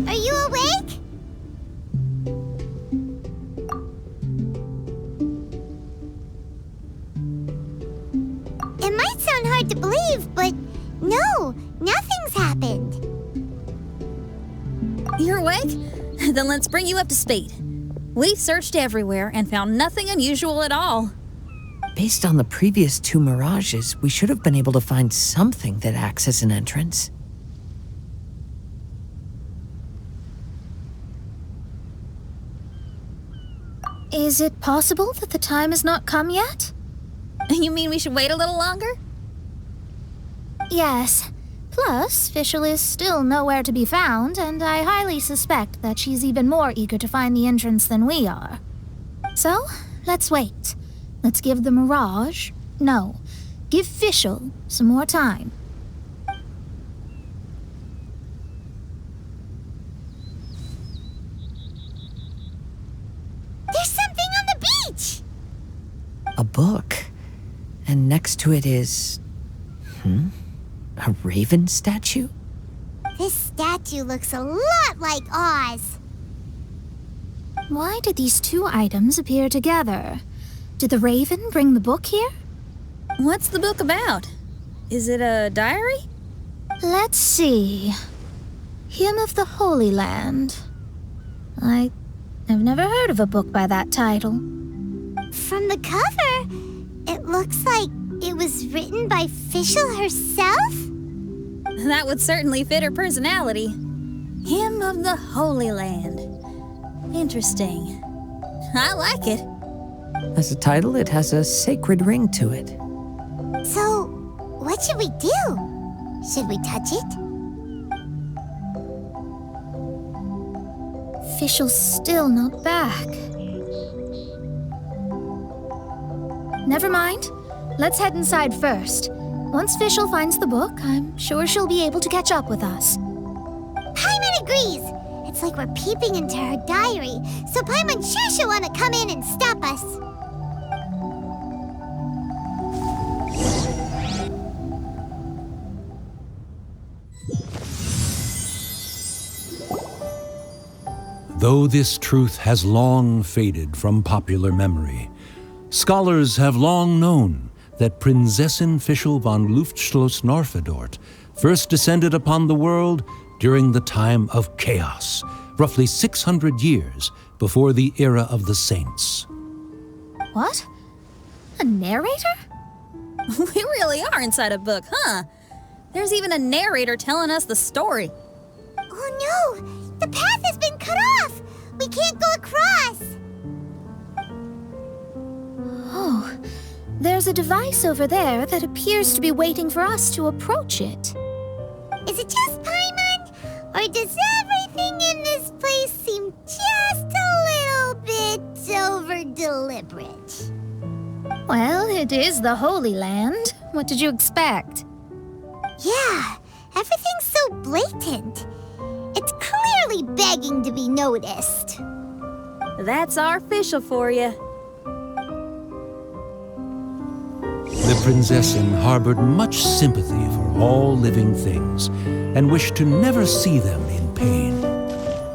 Are you awake? It might sound hard to believe, but no, nothing's happened. You're awake? Then let's bring you up to speed. We've searched everywhere and found nothing unusual at all. Based on the previous 2 mirages, we should have been able to find something that acts as an entrance. Is it possible that the time has not come yet? You mean we should wait a little longer? Yes. Plus, Fischl is still nowhere to be found, and I highly suspect that she's even more eager to find the entrance than we are. So, let's wait. Let's give the Mirage... No, give Fischl some more time. There's something on the beach! A book. And next to it is... a raven statue? This statue looks a lot like Oz. Why did these 2 items appear together? Did the raven bring the book here? What's the book about? Is it a diary? Let's see. Hymn of the Holy Land. I've never heard of a book by that title. From the cover, it looks like it was written by Fischl herself? That would certainly fit her personality. Hymn of the Holy Land. Interesting. I like it. As a title, it has a sacred ring to it. So, what should we do? Should we touch it? Fischl's still not back. Never mind. Let's head inside first. Once Fischl finds the book, I'm sure she'll be able to catch up with us. Paimon agrees! It's like we're peeping into her diary, so Paimon's sure she'll want to come in and stop us. Though this truth has long faded from popular memory, scholars have long known that Prinzessin Fischl von Luftschloss-Norfedort first descended upon the world during the time of chaos, roughly 600 years before the era of the saints. What? A narrator? We really are inside a book, huh? There's even a narrator telling us the story. Oh no! The path has been cut off! We can't go across! Oh, there's a device over there that appears to be waiting for us to approach it. Is it just Paimon? Or does everything in this place seem just a little bit over-deliberate? Well, it is the Holy Land. What did you expect? Yeah, everything's so blatant. It's clearly begging to be noticed. That's our Fischl for you. The Prinzessin harbored much sympathy for all living things and wished to never see them in pain.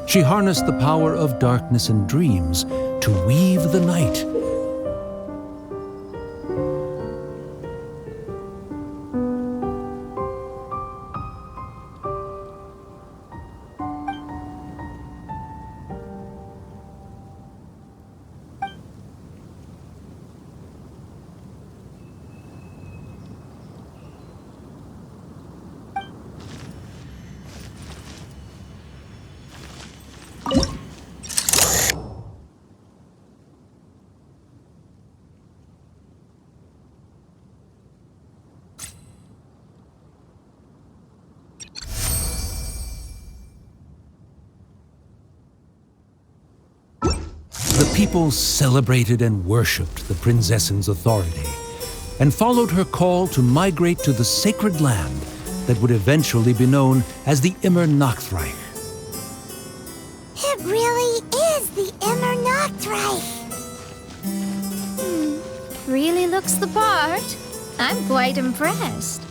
She harnessed the power of darkness and dreams to weave the night. The people celebrated and worshipped the Prinzessin's authority and followed her call to migrate to the sacred land that would eventually be known as the Immer Nachtreich. It really is the Immer Nachtreich. Really looks the part. I'm quite impressed.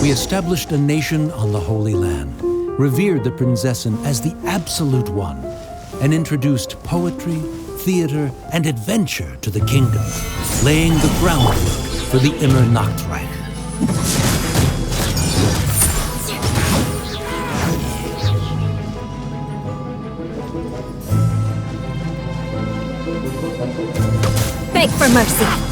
We established a nation on the Holy Land, revered the Prinzessin as the absolute one, and introduced poetry, theater, and adventure to the kingdom, laying the groundwork for the Immer Nachtreich. Beg for mercy.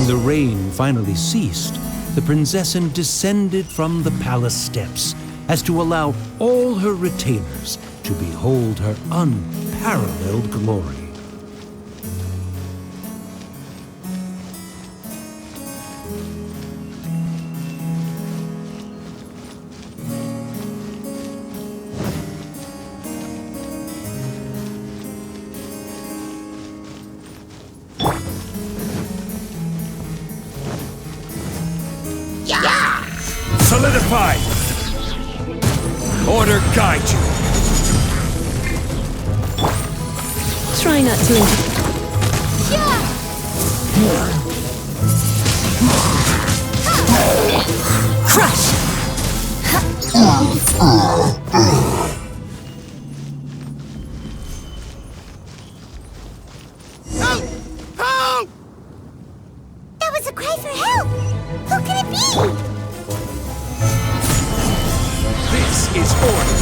the rain finally ceased, the Prinzessin descended from the palace steps as to allow all her retainers to behold her unparalleled glory. Solidify! Order guide you! Try not to. Crush! That was a cry for help! Who could it be? This is order!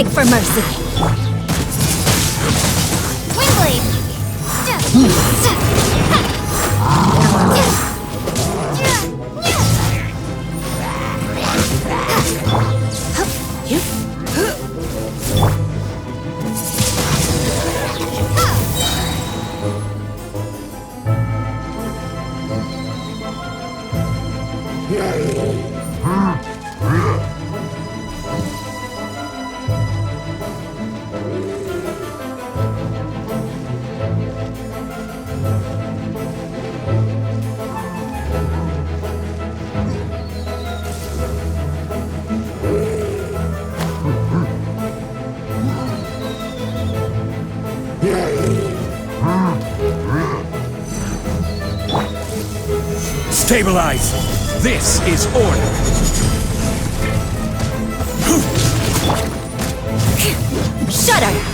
beg for mercy. Windblade! Stabilize! This is order! Shudder!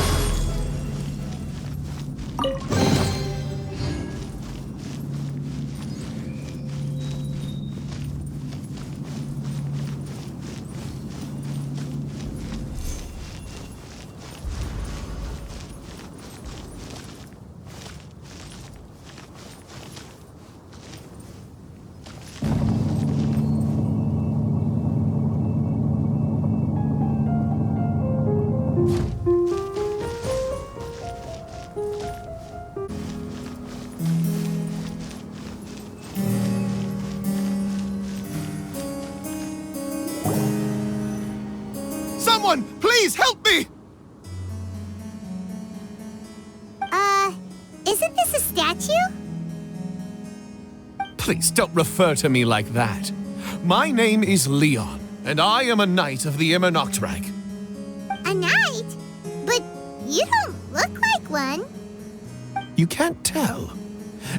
Someone, please help me! Isn't this a statue? Please don't refer to me like that. My name is Leon, and I am a knight of the Immernachtreich. A knight? But you don't look like one. You can't tell.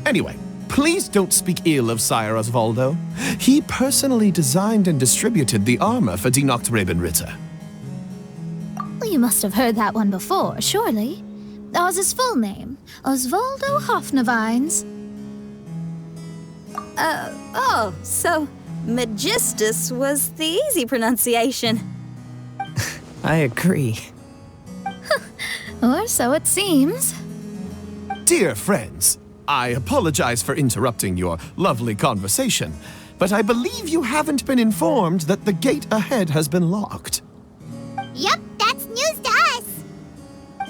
Anyway, please don't speak ill of Sire Osvaldo. He personally designed and distributed the armor for Die Nachtrebenritter. Well, you must have heard that one before, surely. That was his full name, Osvaldo Hofnevines. Oh, so Magistus was the easy pronunciation. I agree. Or so it seems. Dear friends, I apologize for interrupting your lovely conversation, but I believe you haven't been informed that the gate ahead has been locked. Yep, that's news to us.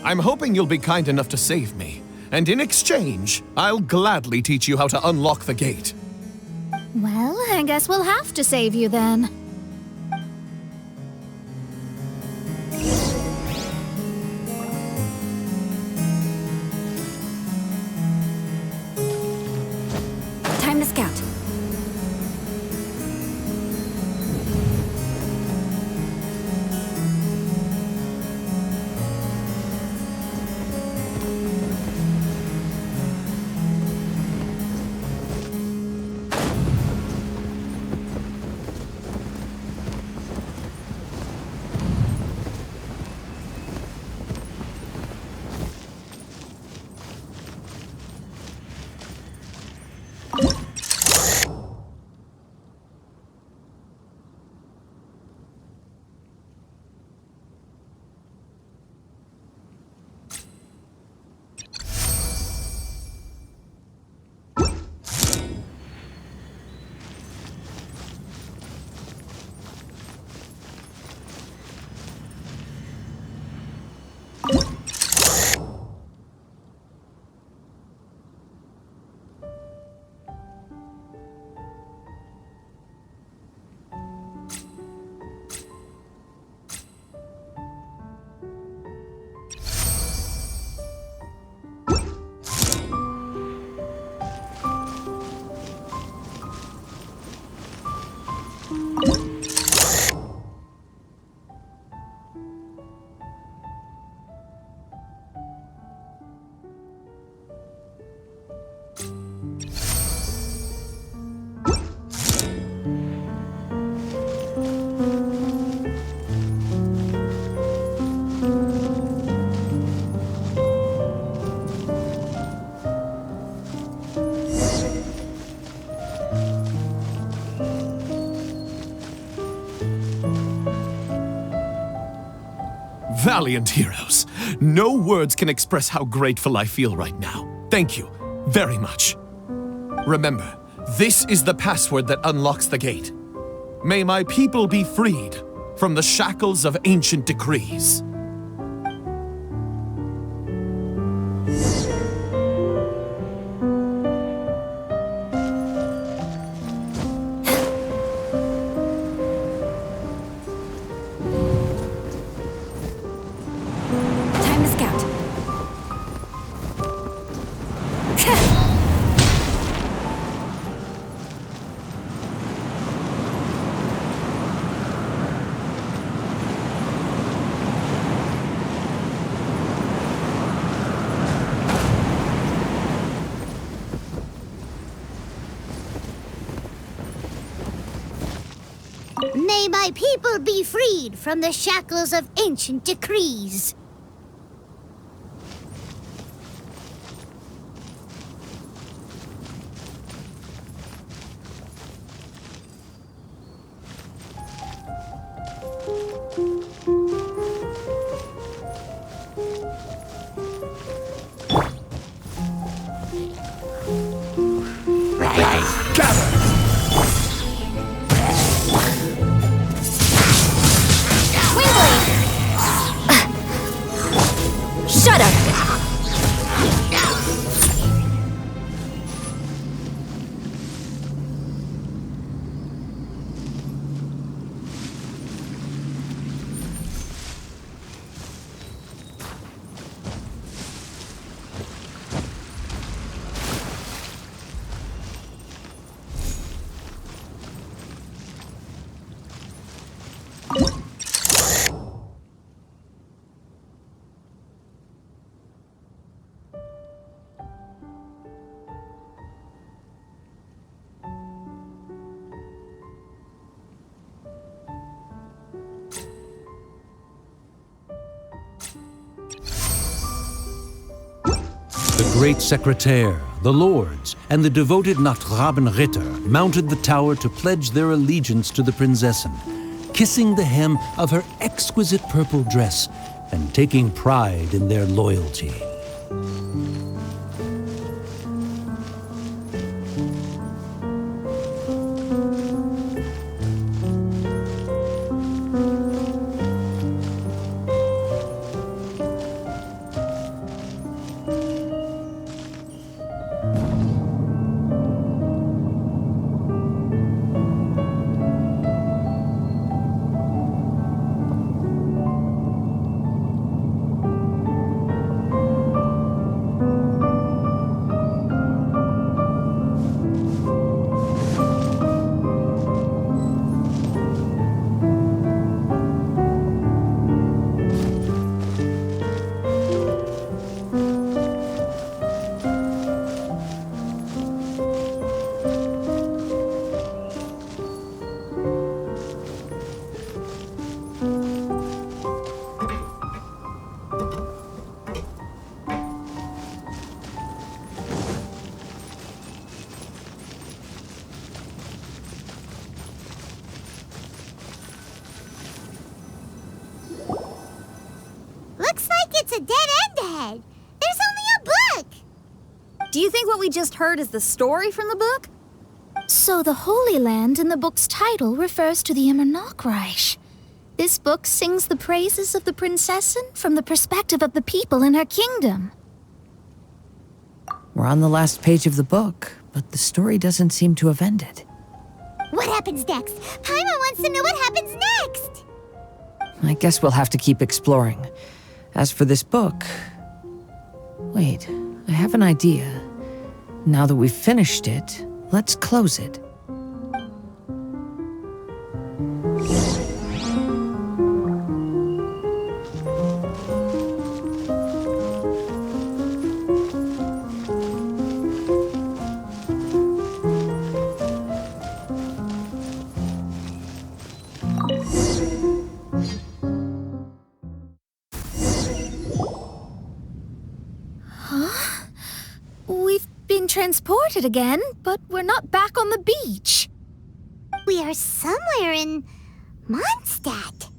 I'm hoping you'll be kind enough to save me, and in exchange, I'll gladly teach you how to unlock the gate. Well, I guess we'll have to save you then. Time to scout. Valiant heroes. No words can express how grateful I feel right now. Thank you very much. Remember, this is the password that unlocks the gate. May my people be freed from the shackles of ancient decrees. Time to scout. May my people be freed from the shackles of ancient decrees. Shut up! The great secretaire, the lords, and the devoted Nachtrabenritter mounted the tower to pledge their allegiance to the Prinzessin, kissing the hem of her exquisite purple dress and taking pride in their loyalty. Looks like it's a dead end ahead. There's only a book. Do you think what we just heard is the story from the book? So the Holy Land in the book's title refers to the Immernachtreich. This book sings the praises of the Prinzessin from the perspective of the people in her kingdom. We're on the last page of the book, but the story doesn't seem to have ended. What happens next? Paimon wants to know what happens next. I guess we'll have to keep exploring. As for this book... Wait, I have an idea. Now that we've finished it, let's close it. We've been transported again, but we're not back on the beach. We are somewhere in Mondstadt.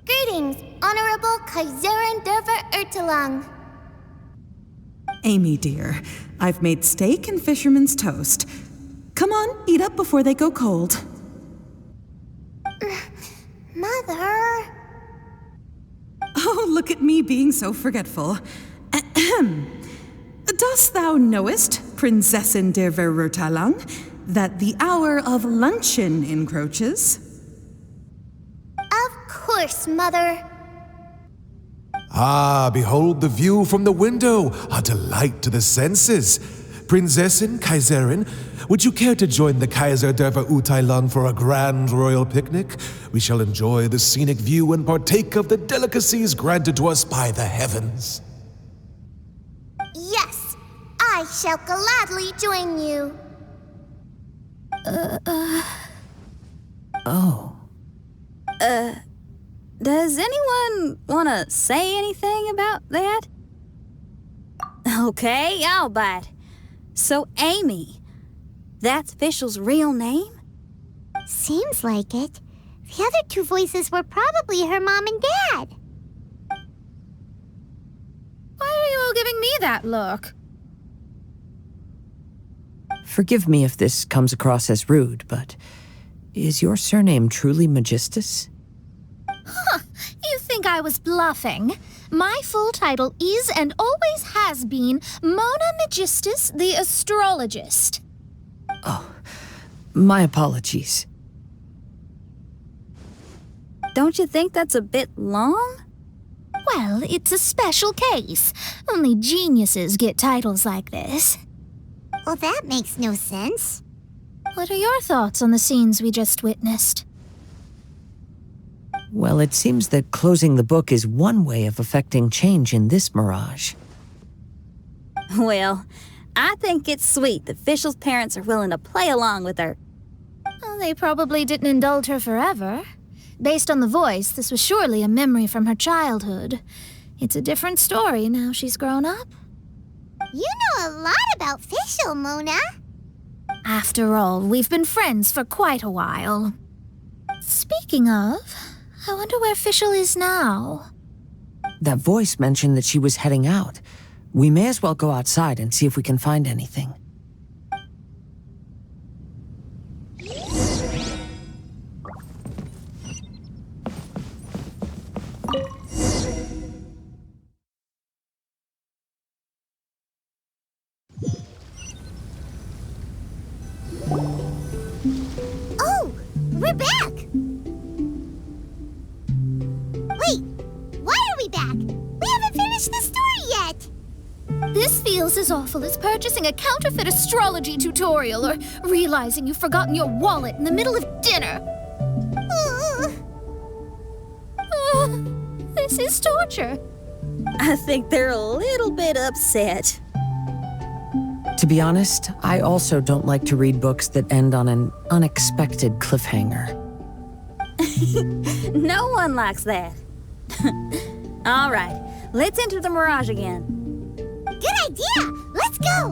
Greetings, Honorable Kaiserin Derver Ertelang. Amy, dear, I've made steak and fisherman's toast. Come on, eat up before they go cold. Mother... Oh, look at me being so forgetful. Ahem. Dost thou knowest, Prinzessin der Verurteilung, that the hour of luncheon encroaches? Of course, Mother. Ah, behold the view from the window, a delight to the senses. Prinzessin, Kaiserin, would you care to join the Kaiser der Verurteilung for a grand royal picnic? We shall enjoy the scenic view and partake of the delicacies granted to us by the heavens. Yes, I shall gladly join you. Oh. Does anyone want to say anything about that? Okay, I'll bite. So, Amy, that's Fischl's real name? Seems like it. The other two voices were probably her mom and dad. Why are you all giving me that look? Forgive me if this comes across as rude, but is your surname truly Magistus? You think I was bluffing? My full title is and always has been Mona Magistus the Astrologist. Oh, my apologies. Don't you think that's a bit long? Well, it's a special case. Only geniuses get titles like this. Well, that makes no sense. What are your thoughts on the scenes we just witnessed? Well, it seems that closing the book is one way of affecting change in this mirage. Well, I think it's sweet that Fischl's parents are willing to play along with her. Well, they probably didn't indulge her forever. Based on the voice, this was surely a memory from her childhood. It's a different story now she's grown up. You know a lot about Fischl, Mona. After all, we've been friends for quite a while. Speaking of, I wonder where Fischl is now. That voice mentioned that she was heading out. We may as well go outside and see if we can find anything. Oh, we're back! Wait, why are we back? We haven't finished the story yet! This feels as awful as purchasing a counterfeit astrology tutorial or realizing you've forgotten your wallet in the middle of dinner. This is torture. I think they're a little bit upset. To be honest, I also don't like to read books that end on an unexpected cliffhanger. No one likes that. All right, let's enter the mirage again. Good idea! Let's go!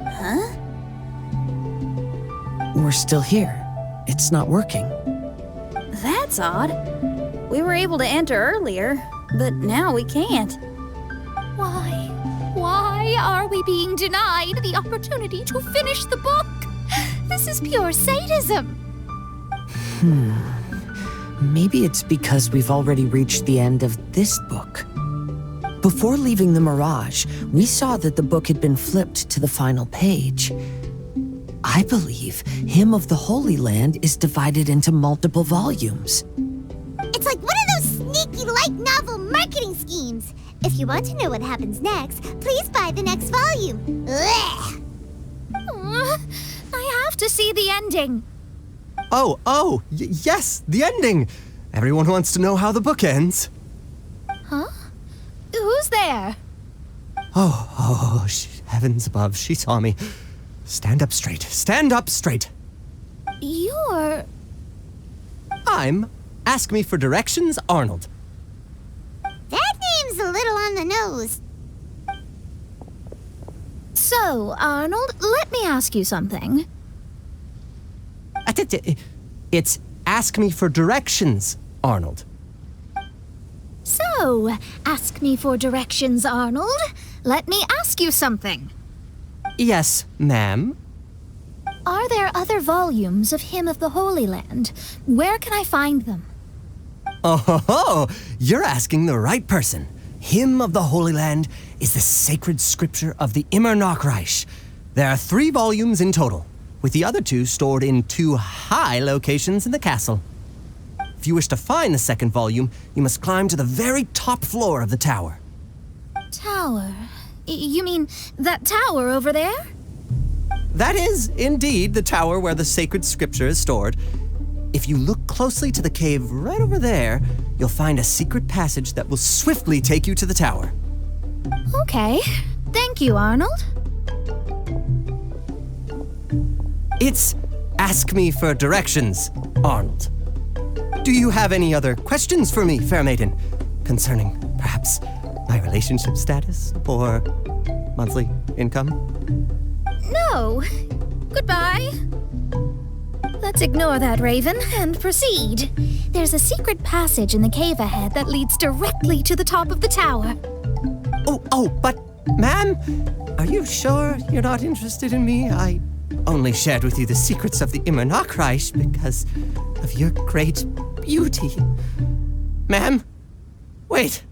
Huh? We're still here. It's not working. That's odd. We were able to enter earlier, but now we can't. Why? Why are we being denied the opportunity to finish the book? This is pure sadism. Maybe it's because we've already reached the end of this book. Before leaving the mirage, we saw that the book had been flipped to the final page. I believe Hymn of the Holy Land is divided into multiple volumes. It's like one of those sneaky light novel marketing schemes. If you want to know what happens next, please buy the next volume. Ugh. I have to see the ending. Yes, the ending. Everyone wants to know how the book ends. Huh? Who's there? Heavens above, she saw me. Stand up straight, stand up straight. You're... I'm Ask Me for Directions, Arnold. That name's a little on the nose. So, Arnold, let me ask you something. It's ask me for directions, Arnold. So, ask me for directions, Arnold. Let me ask you something. Yes, ma'am. Are there other volumes of Hymn of the Holy Land? Where can I find them? Oh, you're asking the right person. Hymn of the Holy Land is the sacred scripture of the Immer Nachreich. There are 3 volumes in total, with the other 2 stored in 2 high locations in the castle. If you wish to find the second volume, you must climb to the very top floor of the tower. Tower? You mean that tower over there? That is, indeed, the tower where the sacred scripture is stored. If you look closely to the cave right over there, you'll find a secret passage that will swiftly take you to the tower. Okay. Thank you, Arnold. It's ask me for directions, Arnold. Do you have any other questions for me, fair maiden? Concerning, perhaps, my relationship status or monthly income? No. Goodbye. Let's ignore that, Raven, and proceed. There's a secret passage in the cave ahead that leads directly to the top of the tower. But, ma'am, are you sure you're not interested in me? I only shared with you the secrets of the Immer Nachreich because of your great beauty. Ma'am, wait.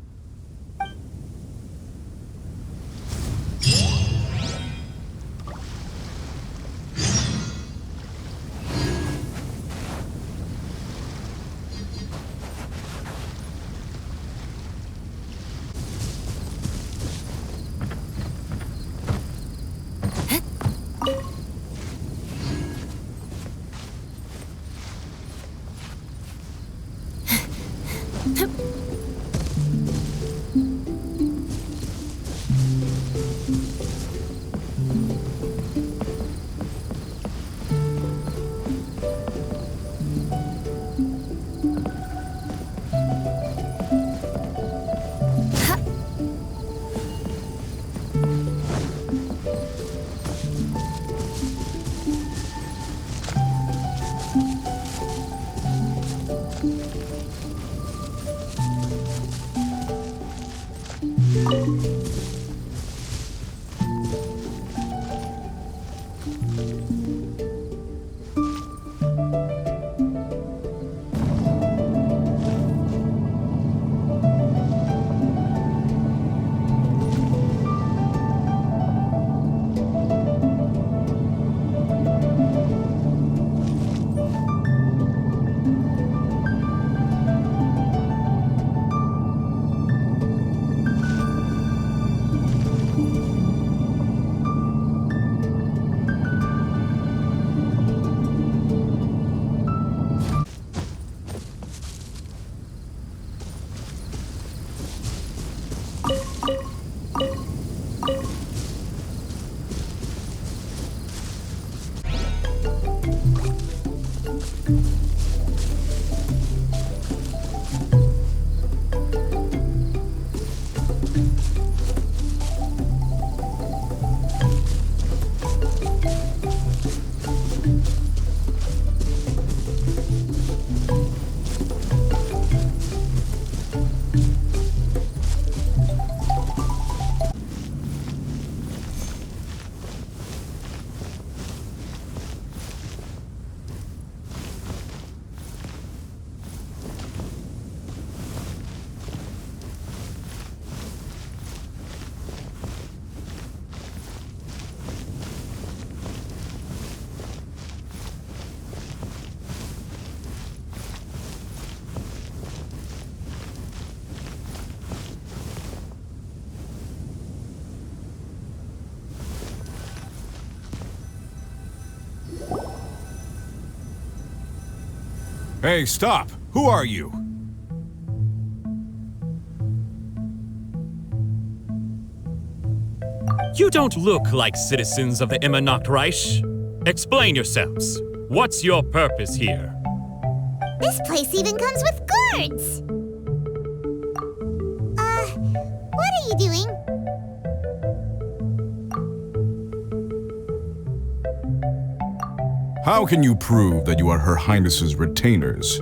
Hey, stop! Who are you? You don't look like citizens of the Immer Nachreich. Explain yourselves. What's your purpose here? This place even comes with guards! What are you doing? How can you prove that you are Her Highness's retainers?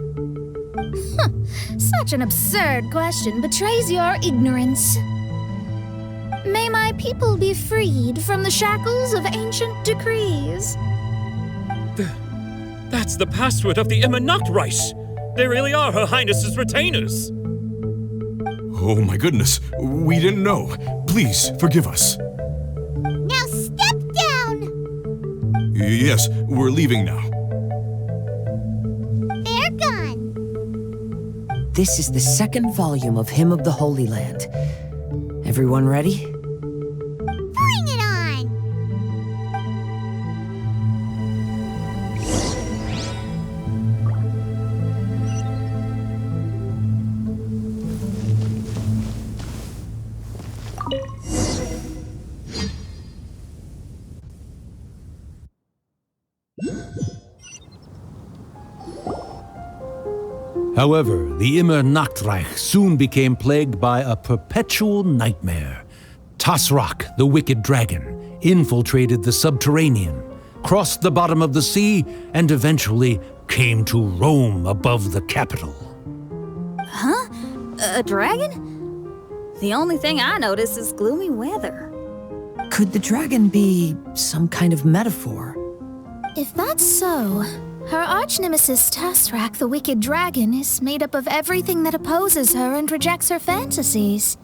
Such an absurd question betrays your ignorance. May my people be freed from the shackles of ancient decrees. That's the password of the Immernachtreich. They really are Her Highness's retainers. Oh my goodness, we didn't know. Please, forgive us. Now step down! Yes, we're leaving now. They're gone. This is the second volume of Hymn of the Holy Land. Everyone ready? Bring it on! However, the Immernachtreich soon became plagued by a perpetual nightmare. Tasrak, the wicked dragon, infiltrated the subterranean, crossed the bottom of the sea, and eventually came to roam above the capital. Huh? A dragon? The only thing I notice is gloomy weather. Could the dragon be some kind of metaphor? If that's so, her arch-nemesis Tasrak, the wicked dragon, is made up of everything that opposes her and rejects her fantasies.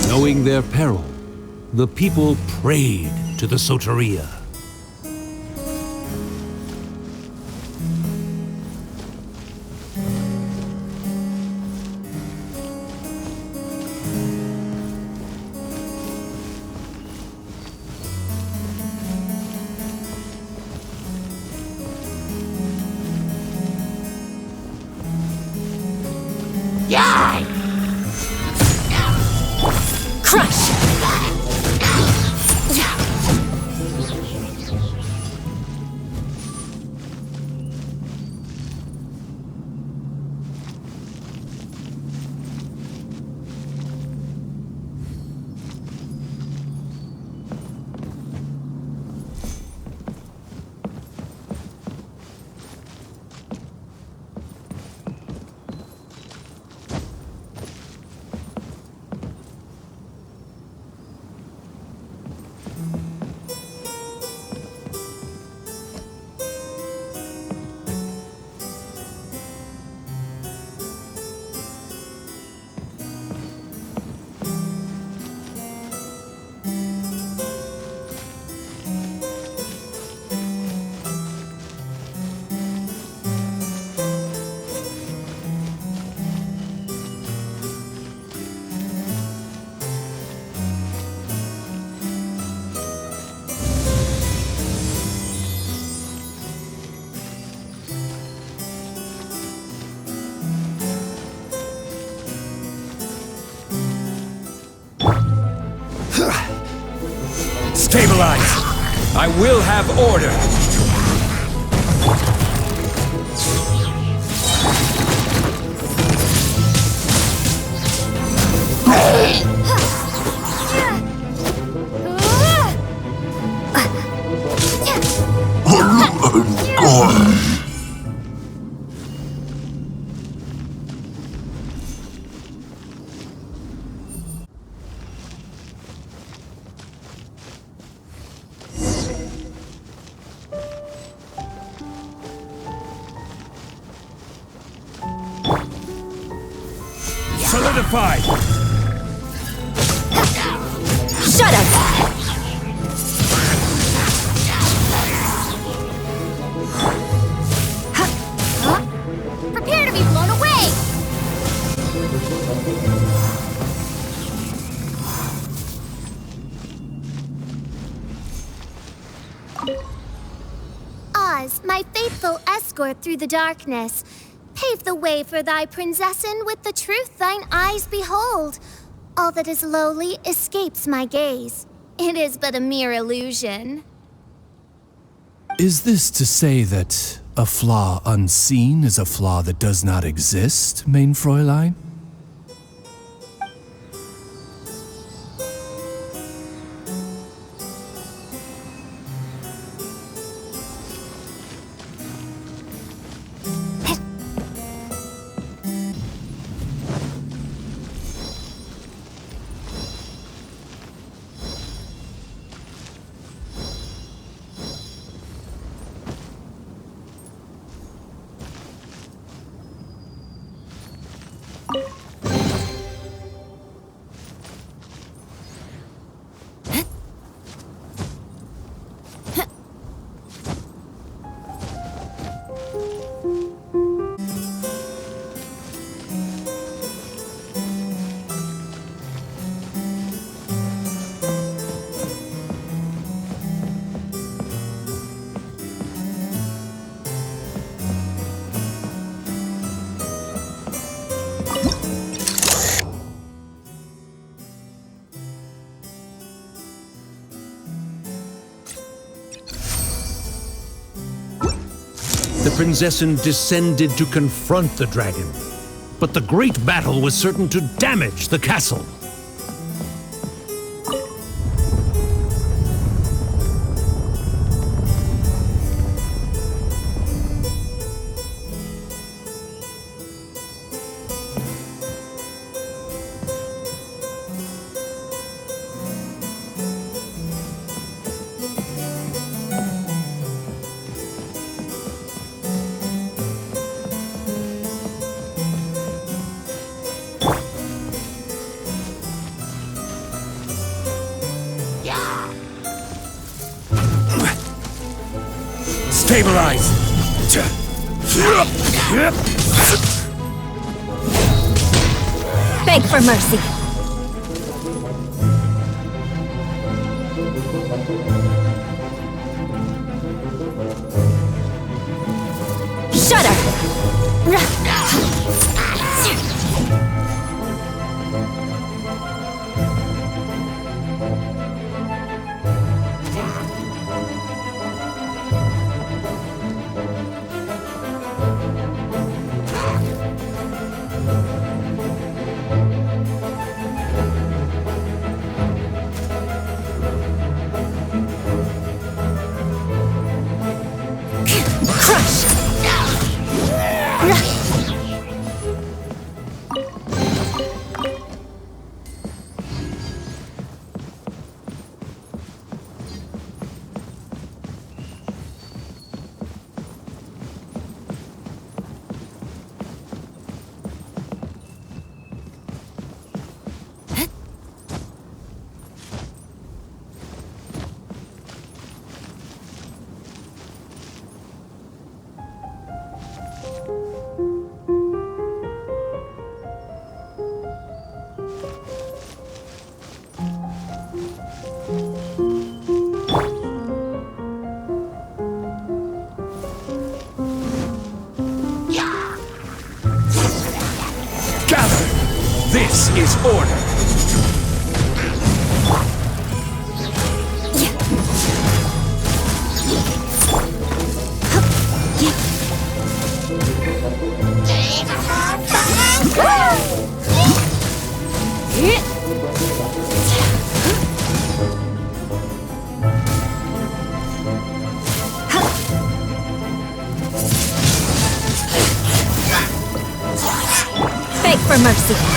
Knowing their peril, the people prayed to the Soteria. Crush! Stabilize! I will have order! Solidified! Shut up! Prepare to be blown away! Oz, my faithful escort through the darkness, pave the way for thy princessen with the truth thine eyes behold. All that is lowly escapes my gaze. It is but a mere illusion. Is this to say that a flaw unseen is a flaw that does not exist, mein Fräulein? The princessen descended to confront the dragon, but the great battle was certain to damage the castle. Stabilize! Beg for mercy. Shut up! This is order. mercy.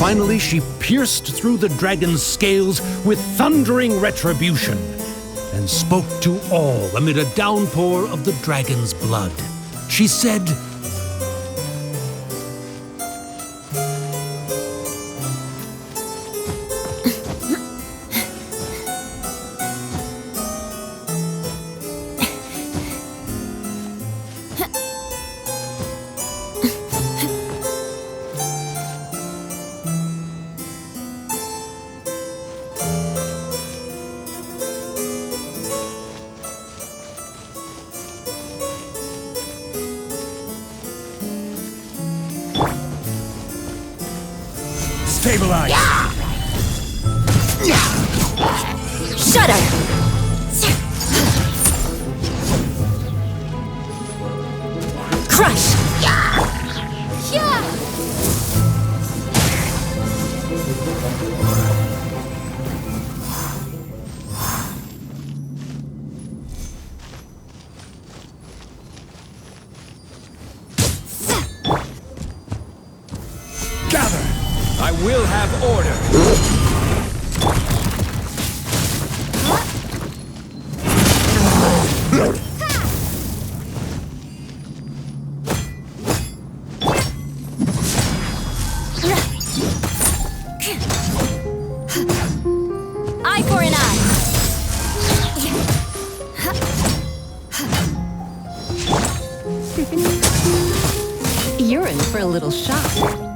Finally, she pierced through the dragon's scales with thundering retribution and spoke to all amid a downpour of the dragon's blood. She said, stabilize! Shut up! Crush! I will have order. Eye for an eye. You're in for a little shock.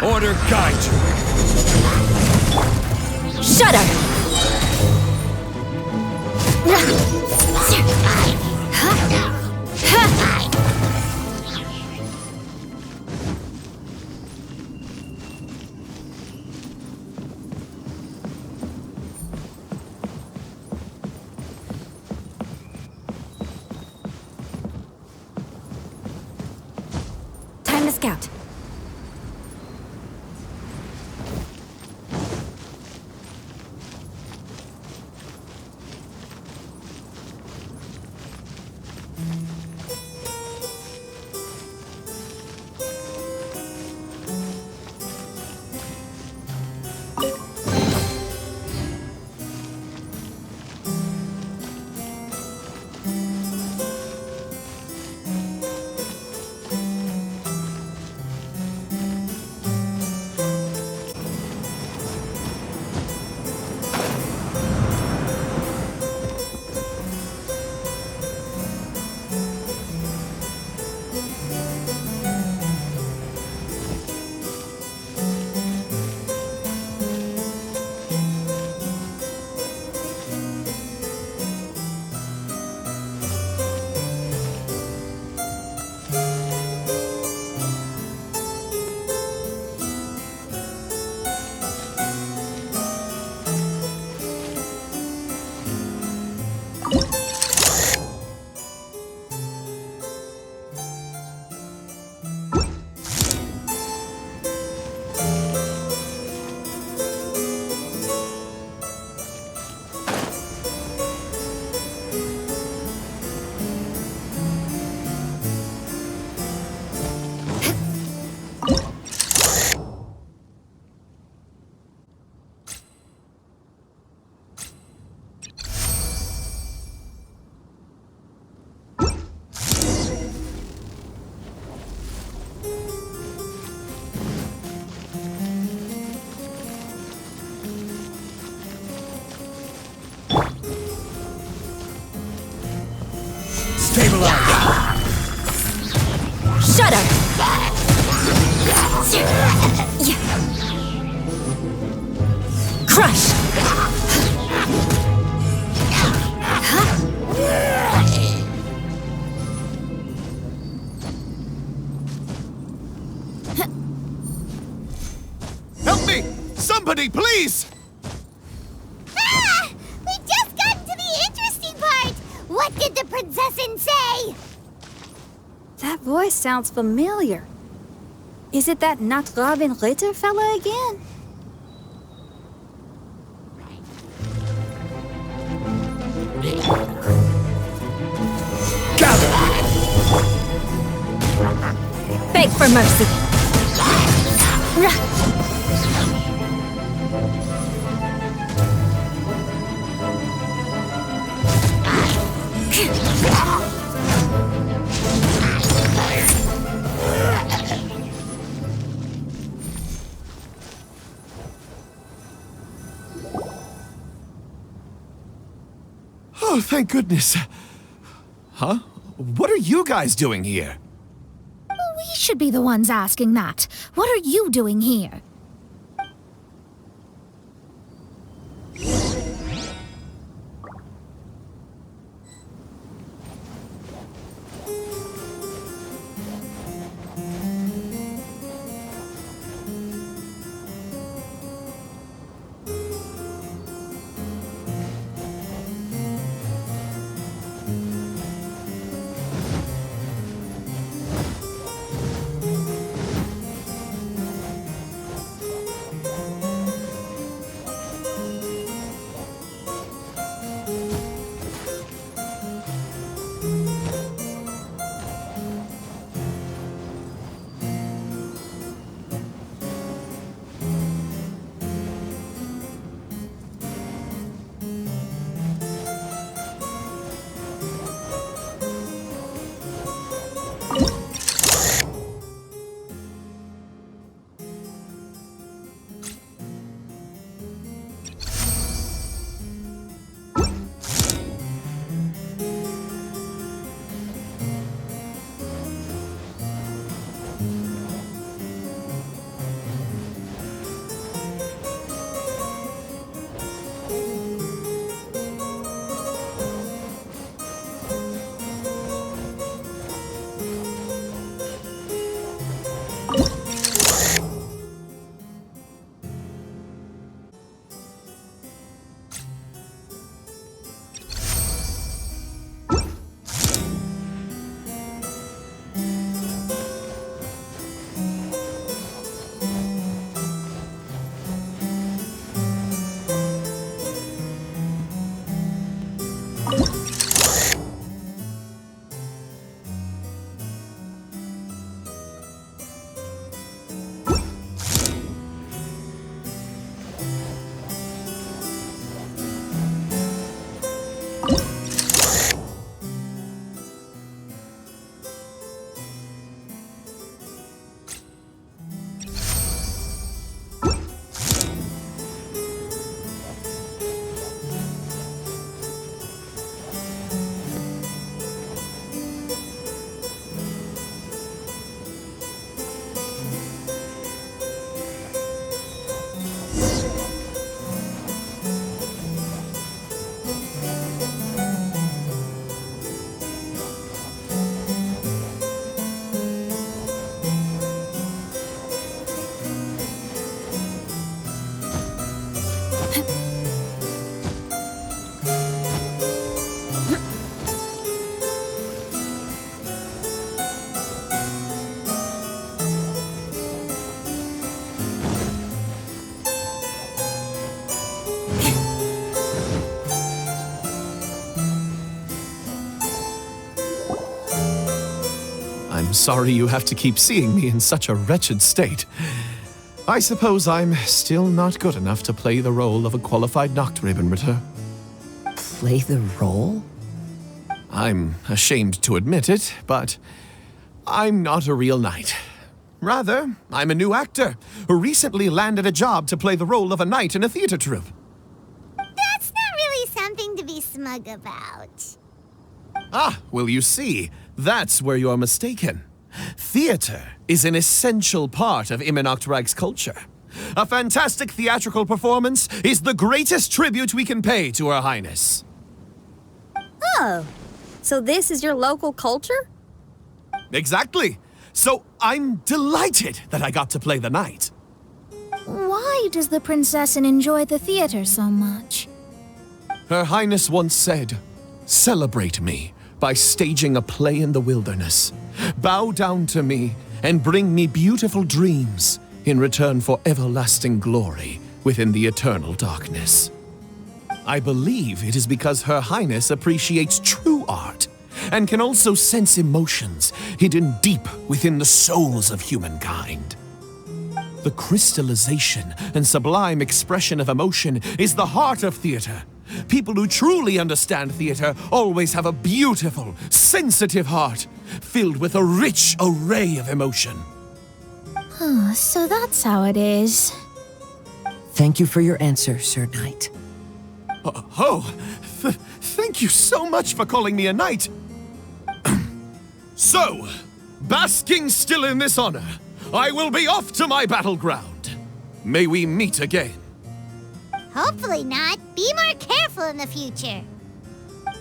Order guide you. Shudder! Time a scout. Shudder! Crush! Help me! Somebody, please! Ah! We just got to the interesting part! What did the princessin say? That voice sounds familiar. Is it that Not Robin Ritter fella again? Gather! Beg for mercy. Oh, thank goodness. Huh? What are you guys doing here? We should be the ones asking that. What are you doing here? I'm sorry you have to keep seeing me in such a wretched state. I suppose I'm still not good enough to play the role of a qualified Nachtrebenritter. Play the role? I'm ashamed to admit it, but I'm not a real knight. Rather, I'm a new actor who recently landed a job to play the role of a knight in a theater troupe. That's not really something to be smug about. Ah, well, you see, that's where you're mistaken. Theater is an essential part of Immernachtreich's culture. A fantastic theatrical performance is the greatest tribute we can pay to Her Highness. Oh, so this is your local culture? Exactly. So I'm delighted that I got to play the knight. Why does the princessin enjoy the theater so much? Her Highness once said, "Celebrate me by staging a play in the wilderness. Bow down to me and bring me beautiful dreams in return for everlasting glory within the eternal darkness." I believe it is because Her Highness appreciates true art and can also sense emotions hidden deep within the souls of humankind. The crystallization and sublime expression of emotion is the heart of theater. People who truly understand theater always have a beautiful, sensitive heart filled with a rich array of emotion. Oh, so that's how it is. Thank you for your answer, Sir Knight. Thank you so much for calling me a knight. So, basking still in this honor, I will be off to my battleground. May we meet again. Hopefully not. Be more careful in the future.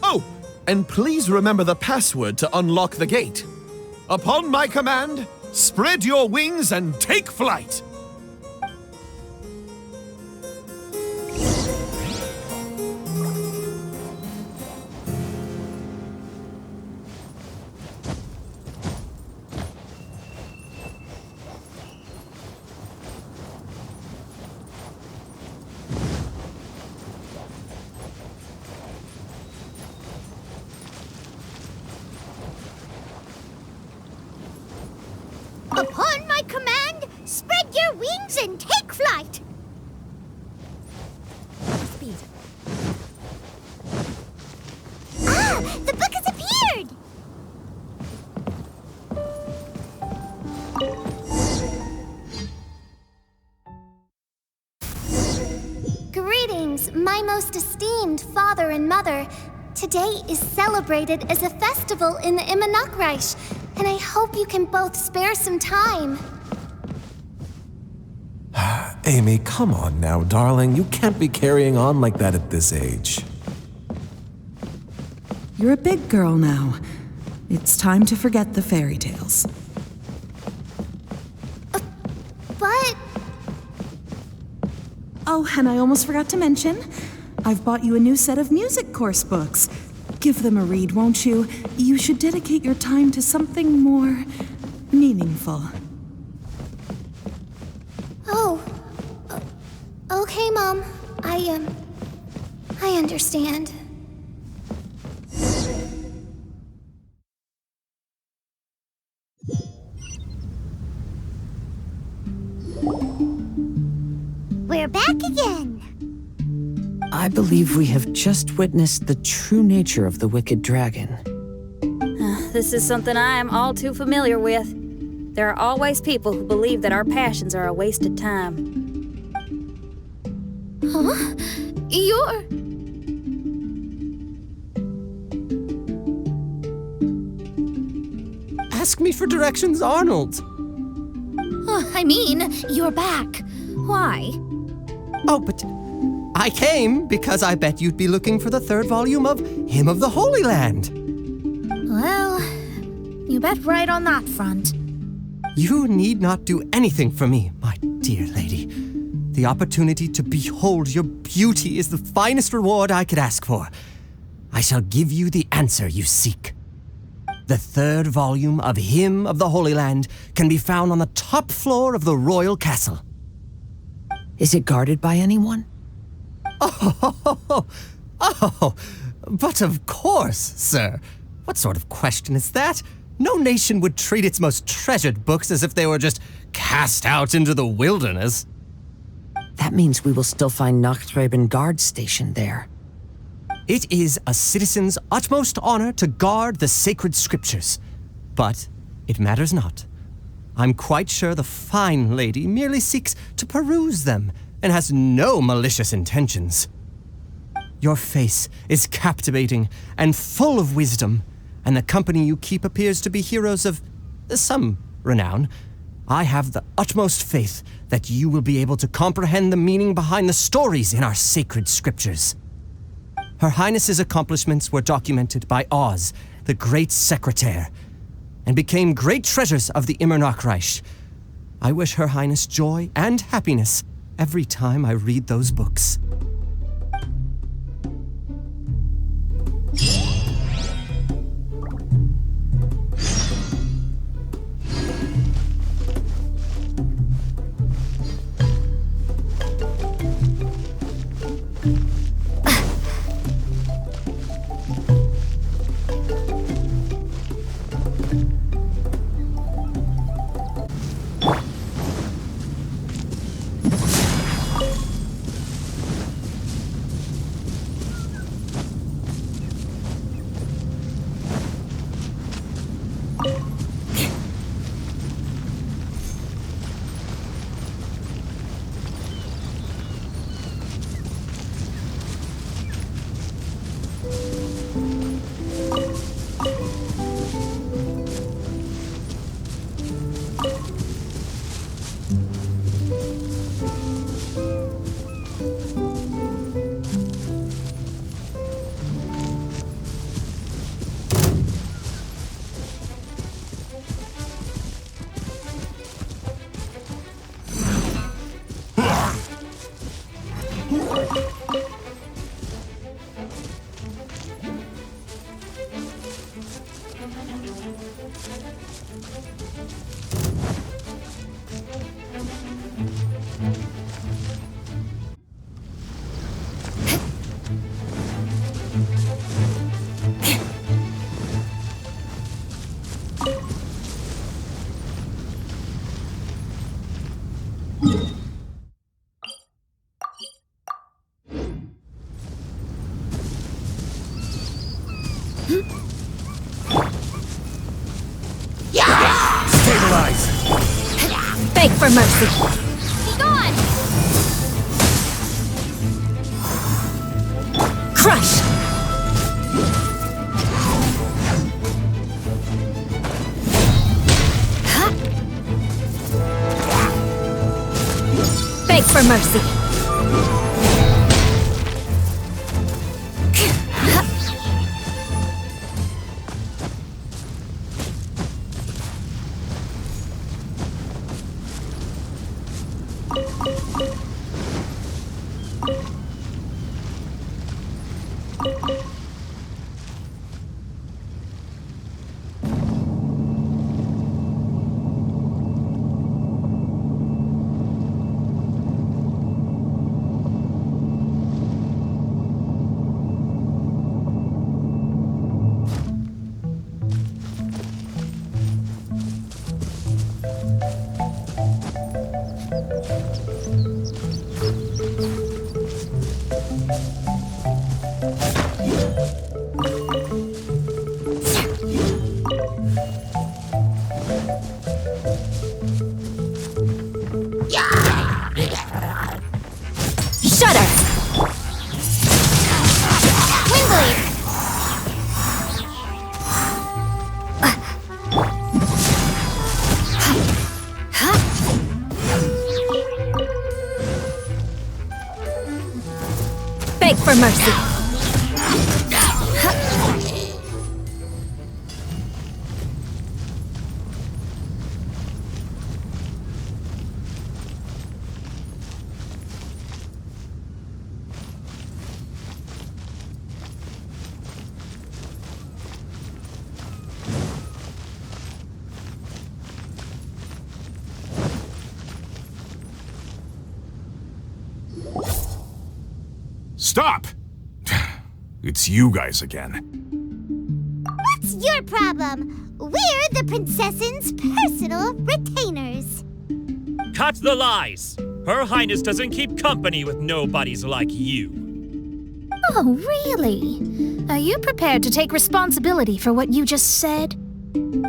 Oh, and please remember the password to unlock the gate. Upon my command, spread your wings and take flight. Upon my command, spread your wings and take flight. Speed. Ah, the book has appeared. Greetings, my most esteemed father and mother. Today is celebrated as a festival in the Immernachtreich, and I hope you can both spare some time. Amy, come on now, darling. You can't be carrying on like that at this age. You're a big girl now. It's time to forget the fairy tales. But... Oh, and I almost forgot to mention, I've bought you a new set of music course books. Give them a read, won't you? You should dedicate your time to something more meaningful. Oh. Okay, Mom. I understand. We're back again. I believe we have just witnessed the true nature of the wicked dragon. This is something I am all too familiar with. There are always people who believe that our passions are a wasted time. Huh? You're... Ask me for directions, Arnold. I mean, you're back. Why? Oh, but I came because I bet you'd be looking for the third volume of Hymn of the Holy Land. Well, you bet right on that front. You need not do anything for me, my dear lady. The opportunity to behold your beauty is the finest reward I could ask for. I shall give you the answer you seek. The third volume of Hymn of the Holy Land can be found on the top floor of the royal castle. Is it guarded by anyone? Oh, but of course, sir. What sort of question is that? No nation would treat its most treasured books as if they were just cast out into the wilderness. That means we will still find Nachthreben guard stationed there. It is a citizen's utmost honor to guard the sacred scriptures. But it matters not. I'm quite sure the fine lady merely seeks to peruse them and has no malicious intentions. Your face is captivating and full of wisdom, and the company you keep appears to be heroes of some renown. I have the utmost faith that you will be able to comprehend the meaning behind the stories in our sacred scriptures. Her Highness's accomplishments were documented by Oz, the great secretaire, and became great treasures of the Immernachtreich. I wish Her Highness joy and happiness every time I read those books. Beg for mercy. Be gone! Crush! Beg for mercy. For mercy. Stop! It's you guys again. What's your problem? We're the princess's personal retainers. Cut the lies! Her Highness doesn't keep company with nobodies like you. Oh, really? Are you prepared to take responsibility for what you just said?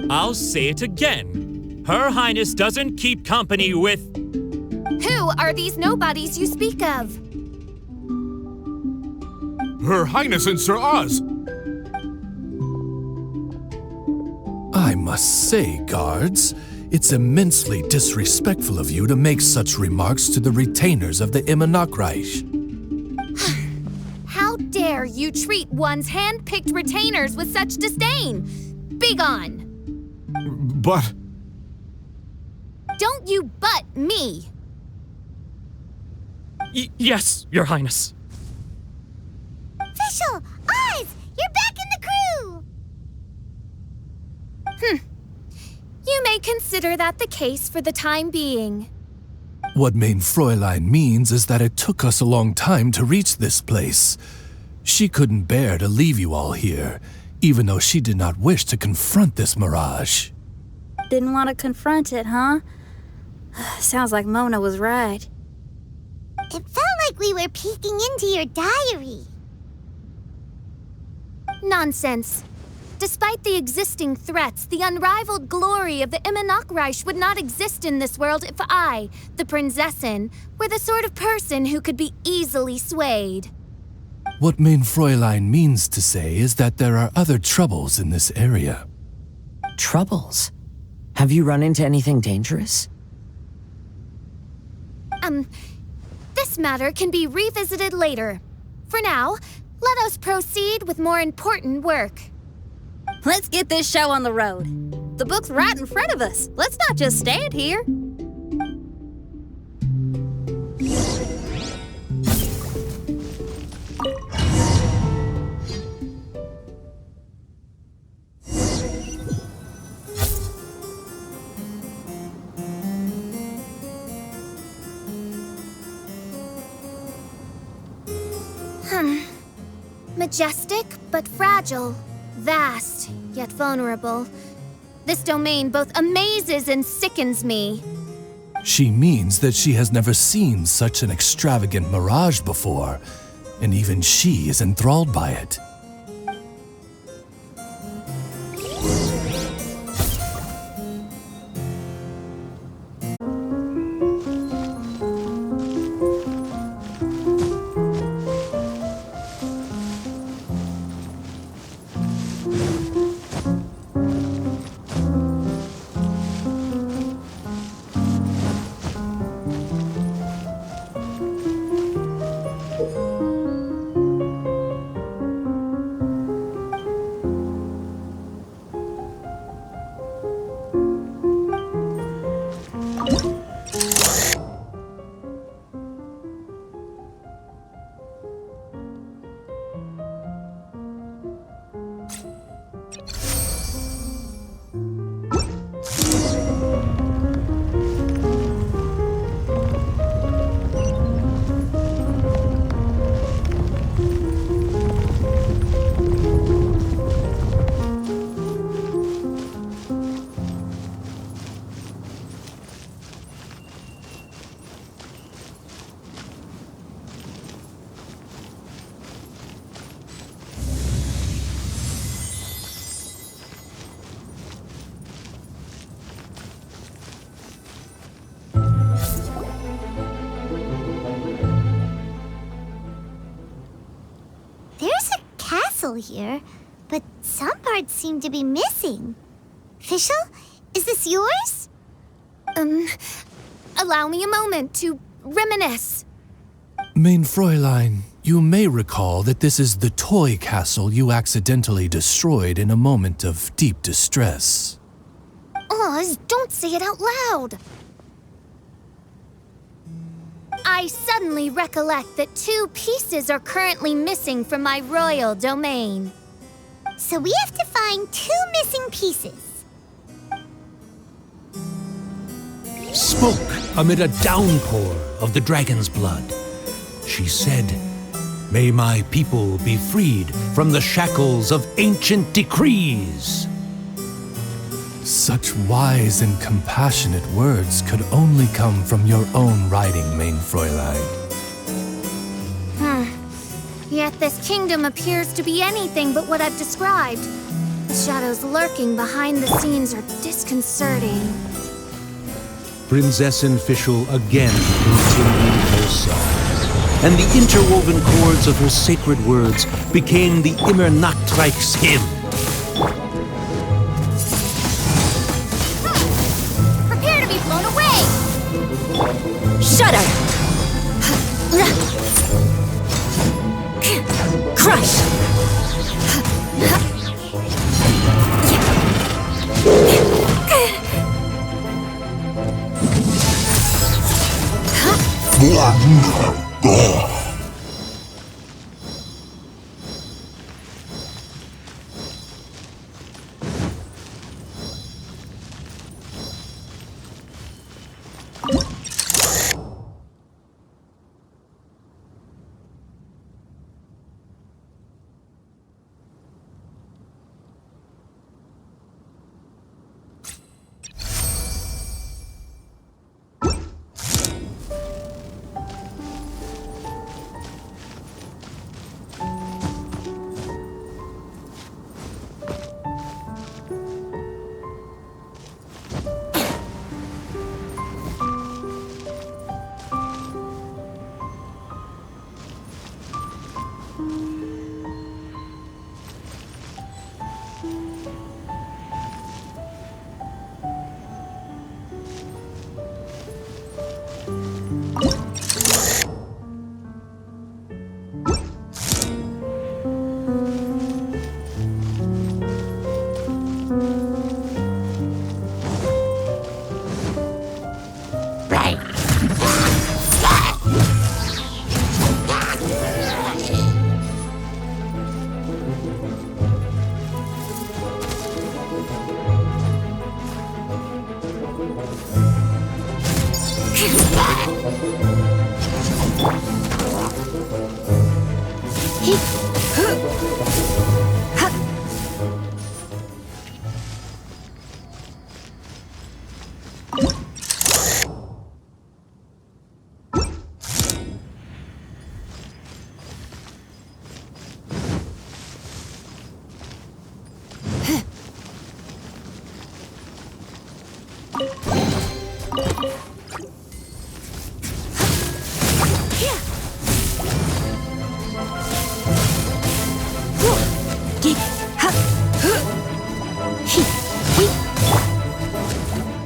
I'll say it again. Her Highness doesn't keep company with... Who are these nobodies you speak of? Her Highness and Sir Oz! I must say, guards, it's immensely disrespectful of you to make such remarks to the retainers of the Immernachtreich. How dare you treat one's hand-picked retainers with such disdain? Begone! But... Don't you butt me! Yes, Your Highness. Fischl! Oz! You're back in the crew! You may consider that the case for the time being. What mein Fräulein means is that it took us a long time to reach this place. She couldn't bear to leave you all here, even though she did not wish to confront this mirage. Didn't want to confront it, huh? Sounds like Mona was right. It felt like we were peeking into your diary. Nonsense. Despite the existing threats, the unrivaled glory of the Immernachtreich would not exist in this world if I, the Prinzessin, were the sort of person who could be easily swayed. What mein Fräulein means to say is that there are other troubles in this area. Troubles? Have you run into anything dangerous? This matter can be revisited later. For now, let us proceed with more important work. Let's get this show on the road. The book's right in front of us. Let's not just stand here. Majestic but fragile. Vast, yet vulnerable. This domain both amazes and sickens me. She means that she has never seen such an extravagant mirage before, and even she is enthralled by it. Here, but some parts seem to be missing. Fischl, is this yours? Allow me a moment to reminisce. Mein Fräulein, you may recall that this is the toy castle you accidentally destroyed in a moment of deep distress. Oz, don't say it out loud. I suddenly recollect that 2 pieces are currently missing from my royal domain. So we have to find 2 missing pieces. Spoke amid a downpour of the dragon's blood. She said, "May my people be freed from the shackles of ancient decrees." Such wise and compassionate words could only come from your own writing, mein Fräulein. Yet this kingdom appears to be anything but what I've described. The shadows lurking behind the scenes are disconcerting. Prinzessin Fischl again continued her song, and the interwoven chords of her sacred words became the Immer Nachtreich's hymn. Prepare to be blown away! Shudder! Crush!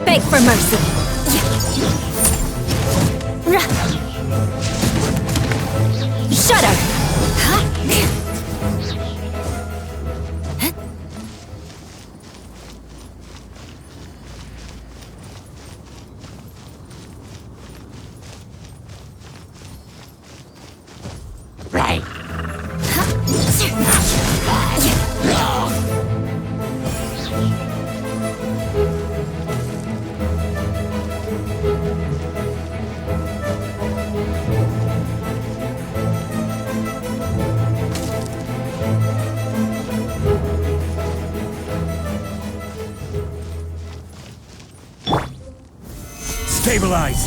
Beg for mercy. Shudder. Stabilize!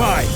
fortified!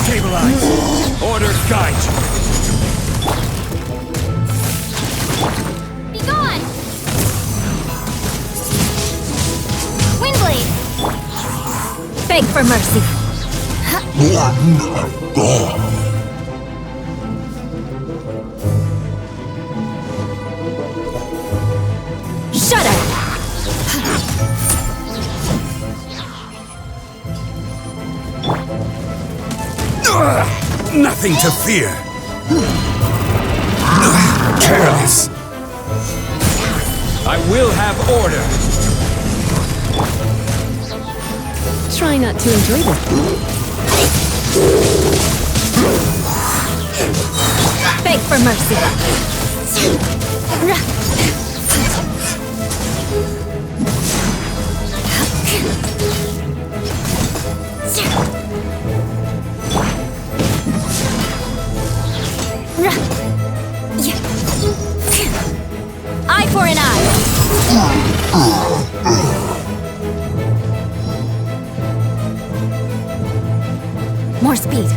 Stabilize! Order guide you! Be gone! Windblade! Beg for mercy. Shudder! Nothing to fear. Careless. I will have order! Try not to enjoy this. Beg for mercy. Eye for an eye. More speed.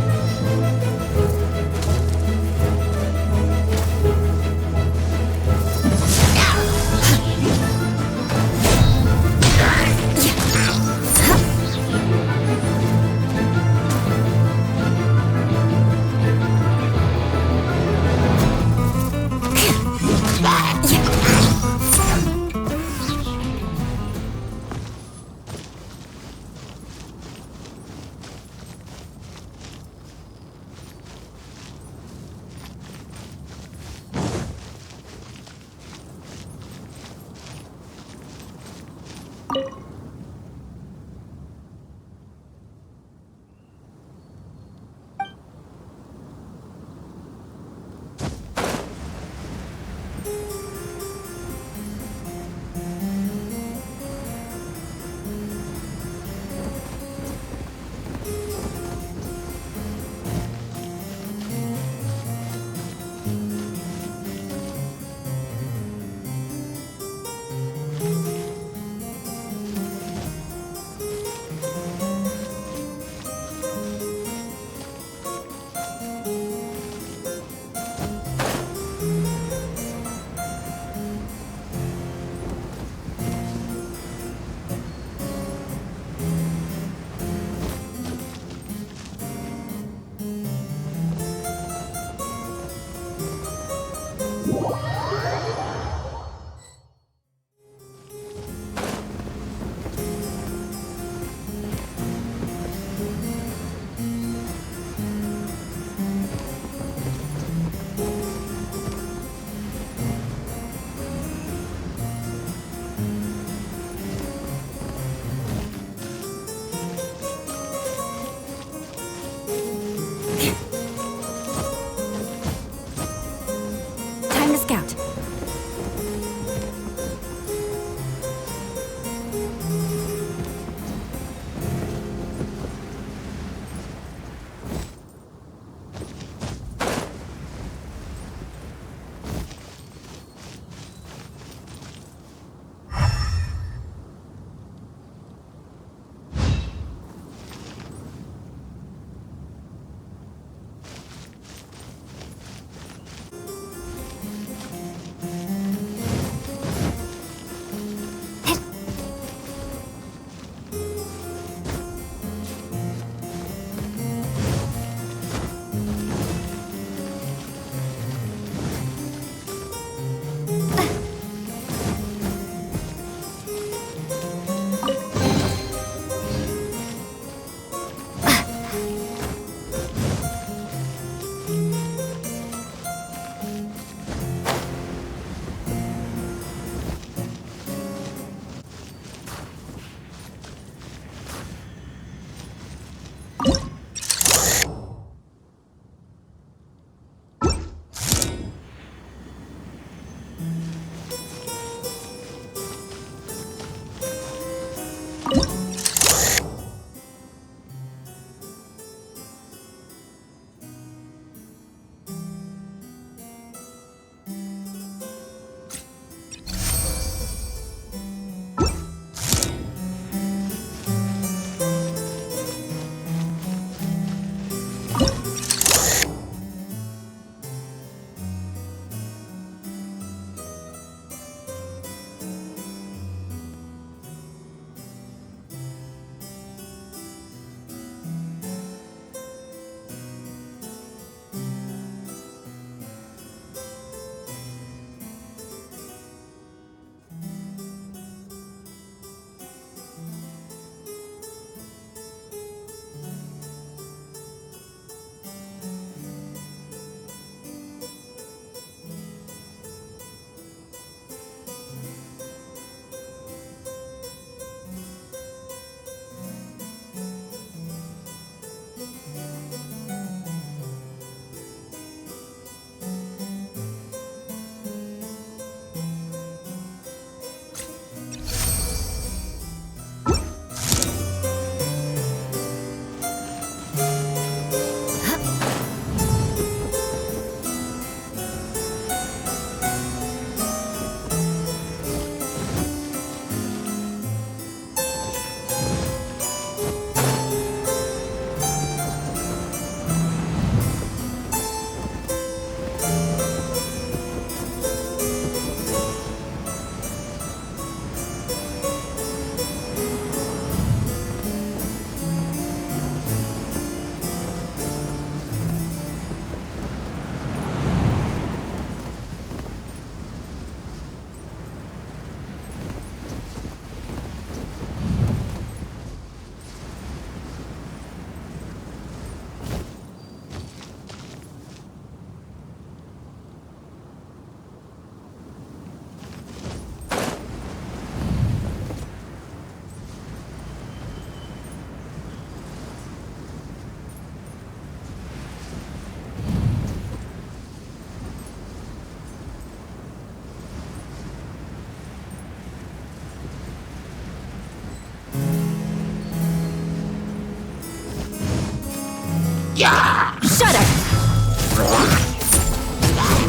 Shudder!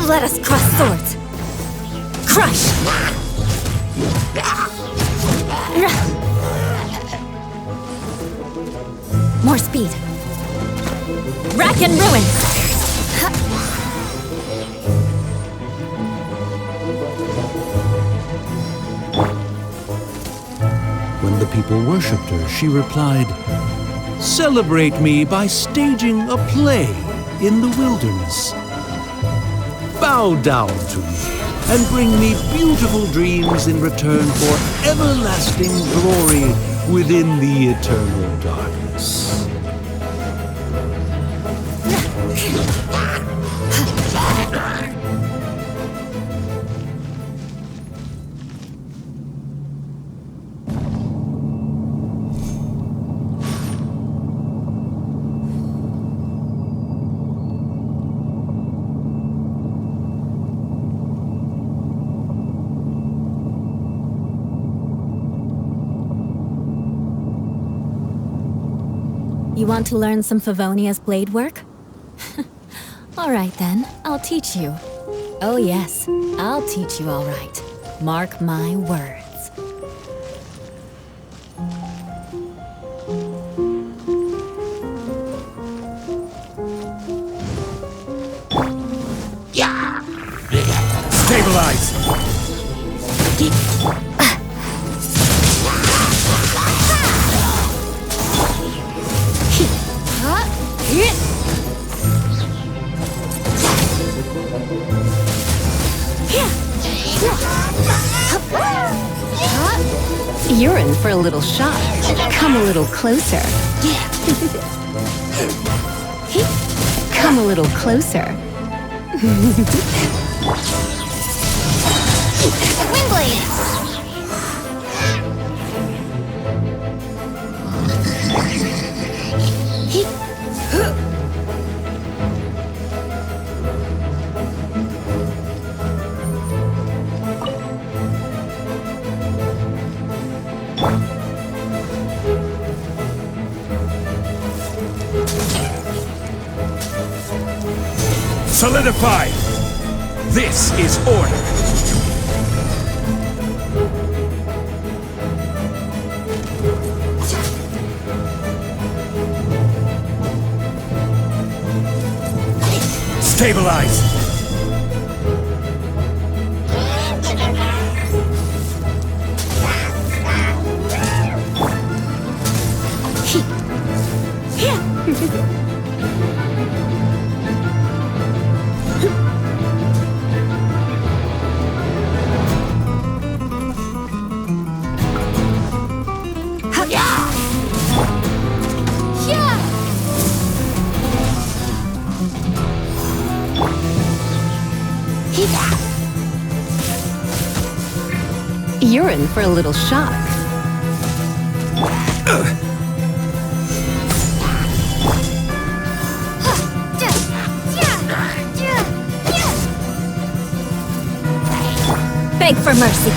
Let us cross swords. Crush! More speed. Rack and ruin! When the people worshipped her, she replied, "Celebrate me by staging a play in the wilderness. Bow down to me and bring me beautiful dreams in return for everlasting glory within the eternal darkness." You want to learn some Favonia's blade work? All right then, I'll teach you. Oh yes, I'll teach you all right. Mark my words. Stabilize! You're in for a little shock. Come a little closer. Come a little closer. Windblade! Solidify! This is order! Stabilize! You're in for a little shock. Beg for mercy.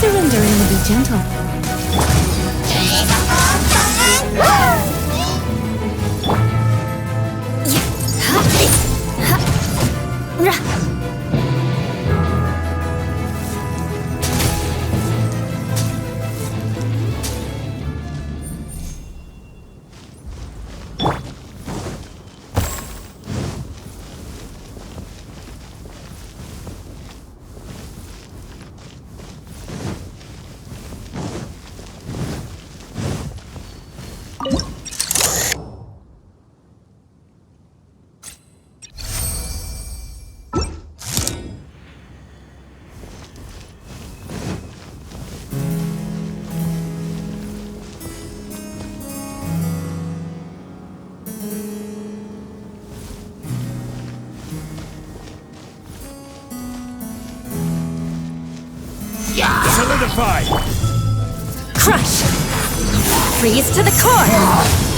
Surrendering will be gentle. Fortify! Crush! Freeze to the core!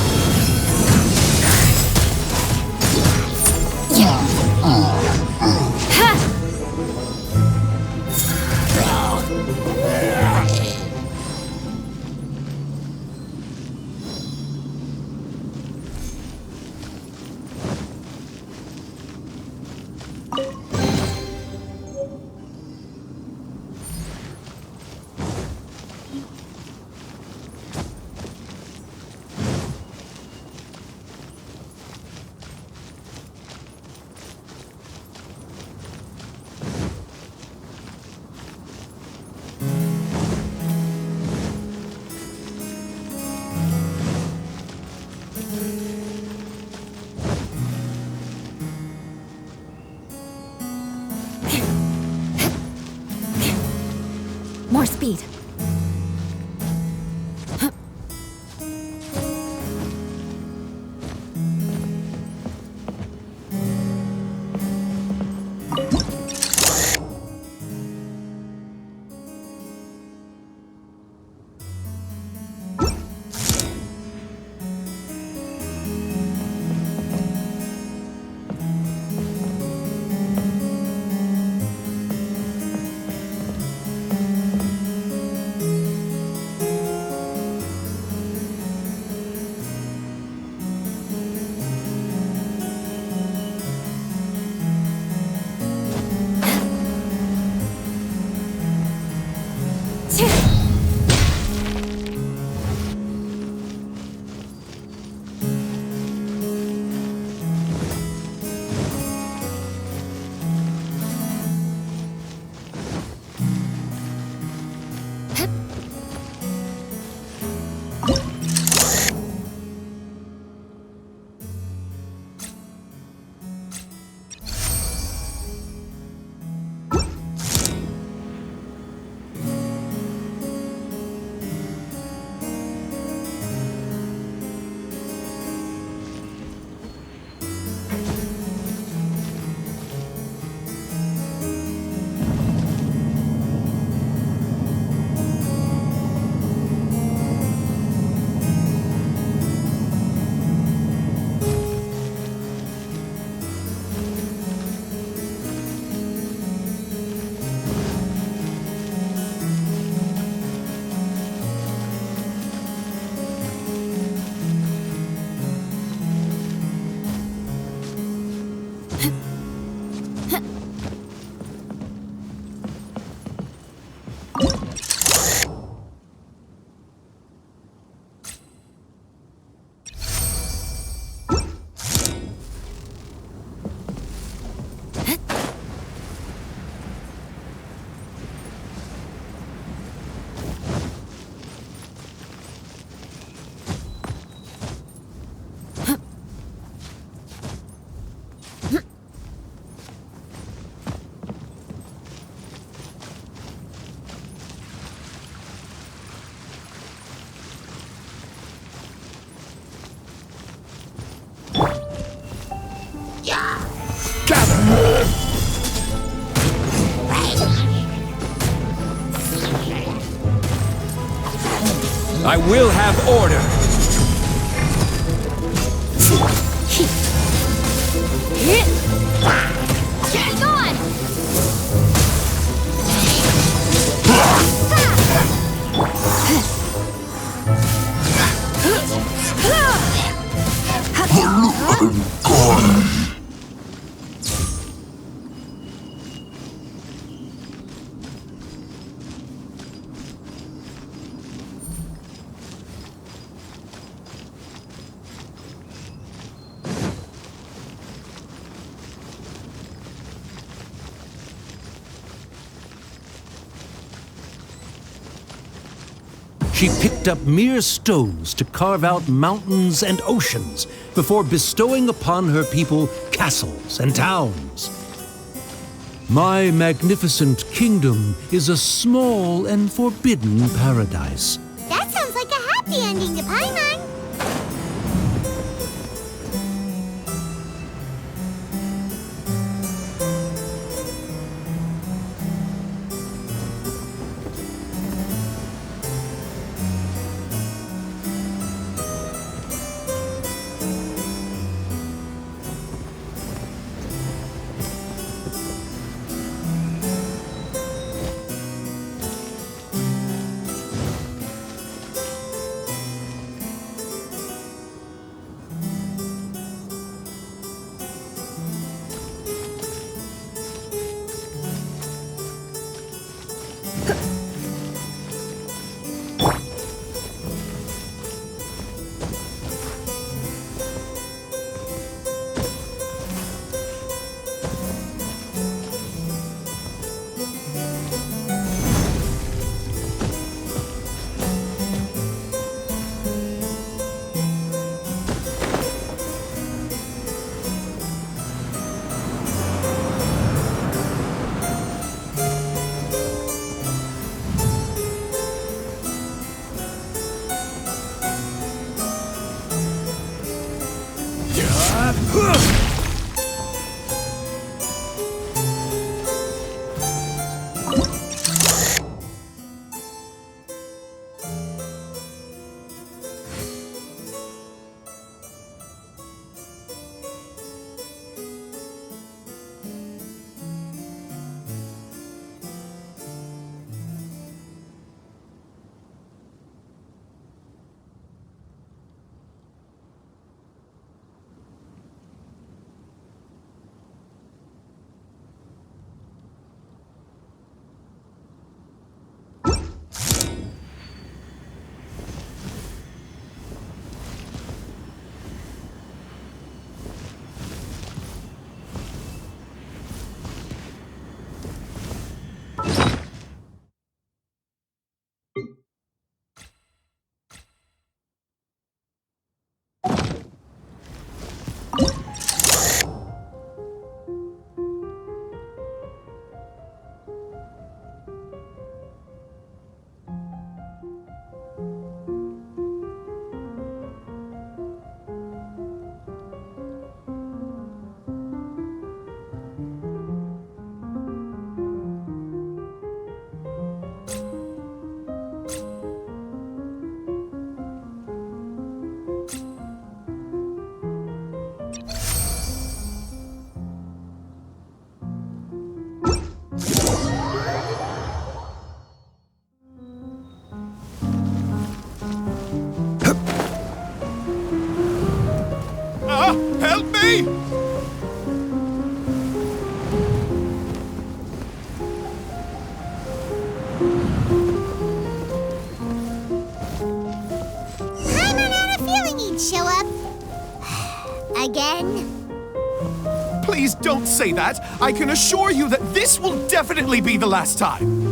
More speed. I will have order. Get gone! She picked up mere stones to carve out mountains and oceans before bestowing upon her people castles and towns. My magnificent kingdom is a small and forbidden paradise. That sounds like a happy ending to Paimon. Help me! I had a feeling he'd show up. Again? Please don't say that. I can assure you that this will definitely be the last time.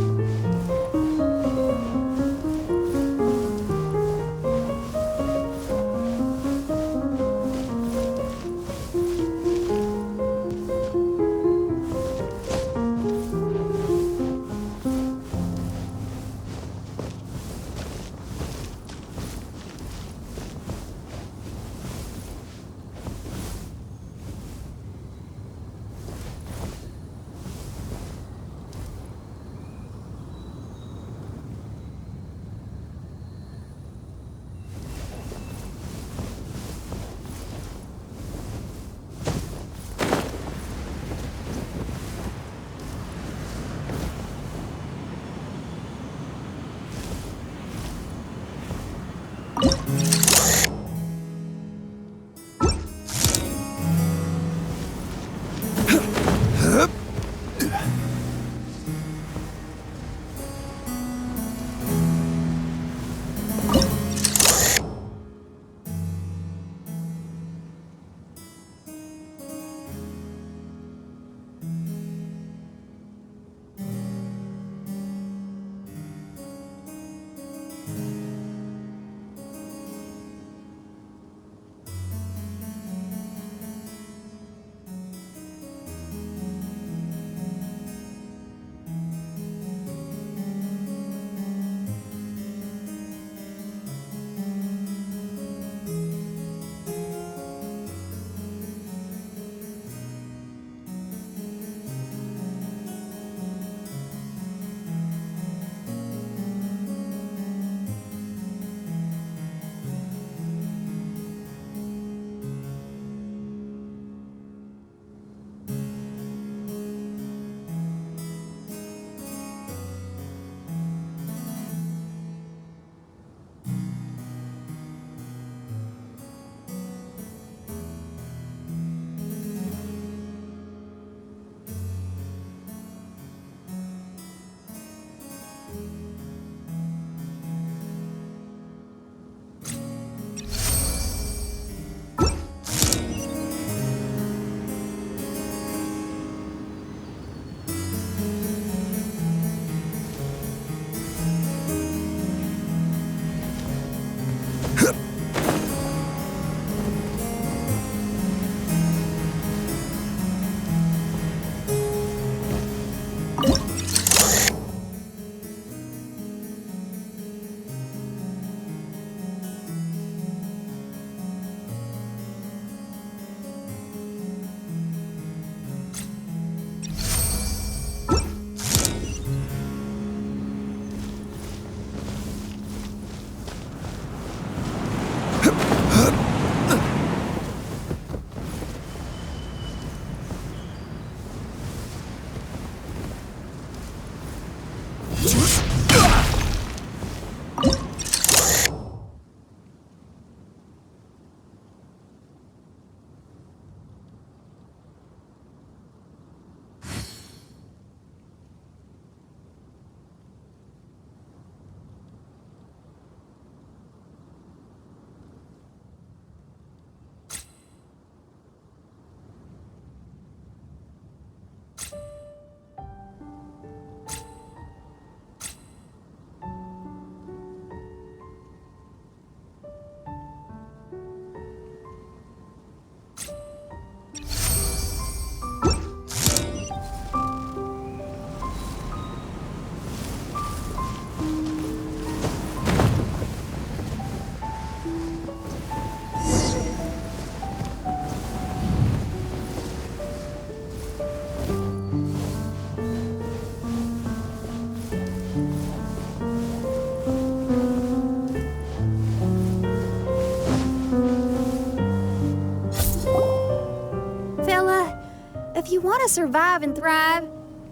you want to survive and thrive,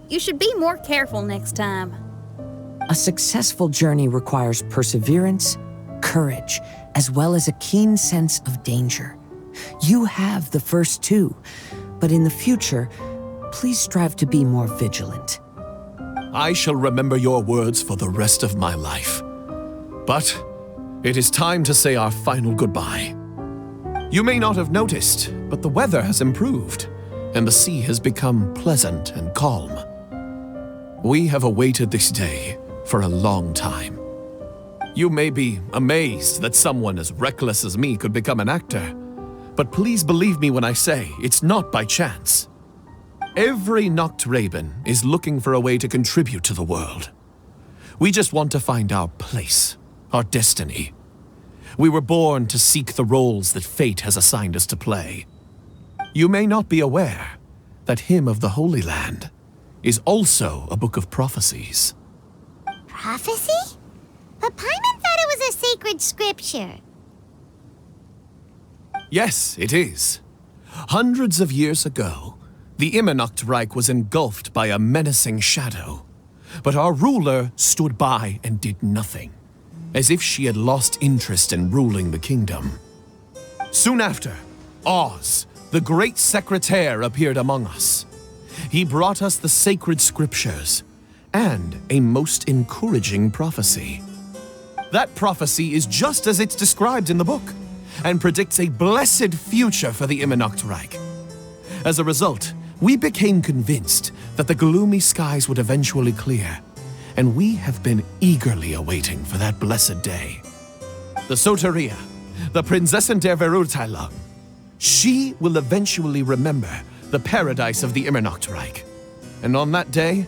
you should be more careful next time. A successful journey requires perseverance, courage, as well as a keen sense of danger. You have the first two, but in the future, please strive to be more vigilant. I shall remember your words for the rest of my life. But it is time to say our final goodbye. You may not have noticed, but the weather has improved, and the sea has become pleasant and calm. We have awaited this day for a long time. You may be amazed that someone as reckless as me could become an actor, but please believe me when I say it's not by chance. Every Noctraben is looking for a way to contribute to the world. We just want to find our place, our destiny. We were born to seek the roles that fate has assigned us to play. You may not be aware that Hymn of the Holy Land is also a book of prophecies. Prophecy? But Paimon thought it was a sacred scripture. Yes, it is. Hundreds of years ago, the Immernachtreich was engulfed by a menacing shadow. But our ruler stood by and did nothing, as if she had lost interest in ruling the kingdom. Soon after, Oz, the great secretaire, appeared among us. He brought us the sacred scriptures and a most encouraging prophecy. That prophecy is just as it's described in the book, and predicts a blessed future for the Immernachtreich. As a result, we became convinced that the gloomy skies would eventually clear, and we have been eagerly awaiting for that blessed day. The Soteria, the Prinzessin der Verurteilung, she will eventually remember the paradise of the Immernachtreich, and on that day,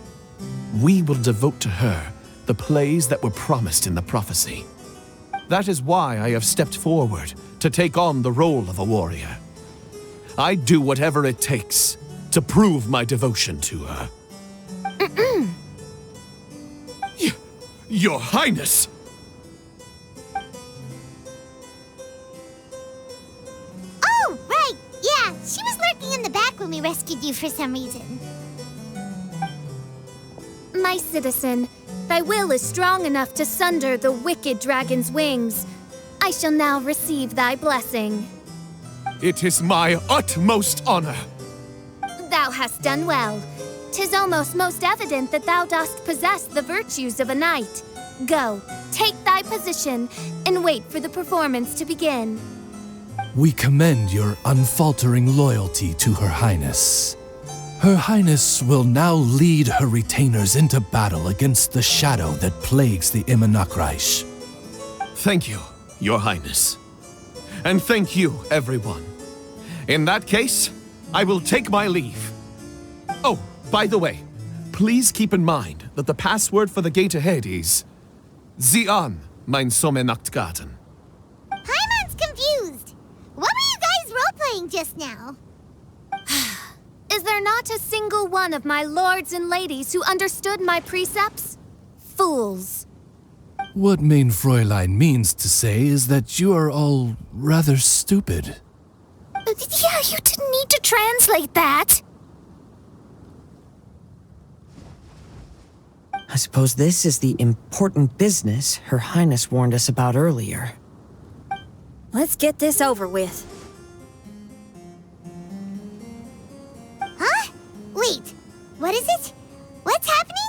we will devote to her the plays that were promised in the prophecy. That is why I have stepped forward to take on the role of a warrior. I'd do whatever it takes to prove my devotion to her. Your Highness! Oh, right! Yeah, she was lurking in the back when we rescued you for some reason. My citizen, thy will is strong enough to sunder the wicked dragon's wings. I shall now receive thy blessing. It is my utmost honor. Thou hast done well. 'Tis almost most evident that thou dost possess the virtues of a knight. Go, take thy position, and wait for the performance to begin. We commend your unfaltering loyalty to Her Highness. Her Highness will now lead her retainers into battle against the shadow that plagues the Immernachtreich. Thank you, Your Highness. And thank you, everyone. In that case, I will take my leave. Oh, by the way, please keep in mind that the password for the gate ahead is Sie an, mein Sommernachtgarten. Paimon's confused. What were you guys role-playing just now? Is there not a single one of my lords and ladies who understood my precepts? Fools. What mein Fräulein means to say is that you are all rather stupid. Yeah, you didn't need to translate that. I suppose this is the important business Her Highness warned us about earlier. Let's get this over with. Huh? Wait, what is it? What's happening?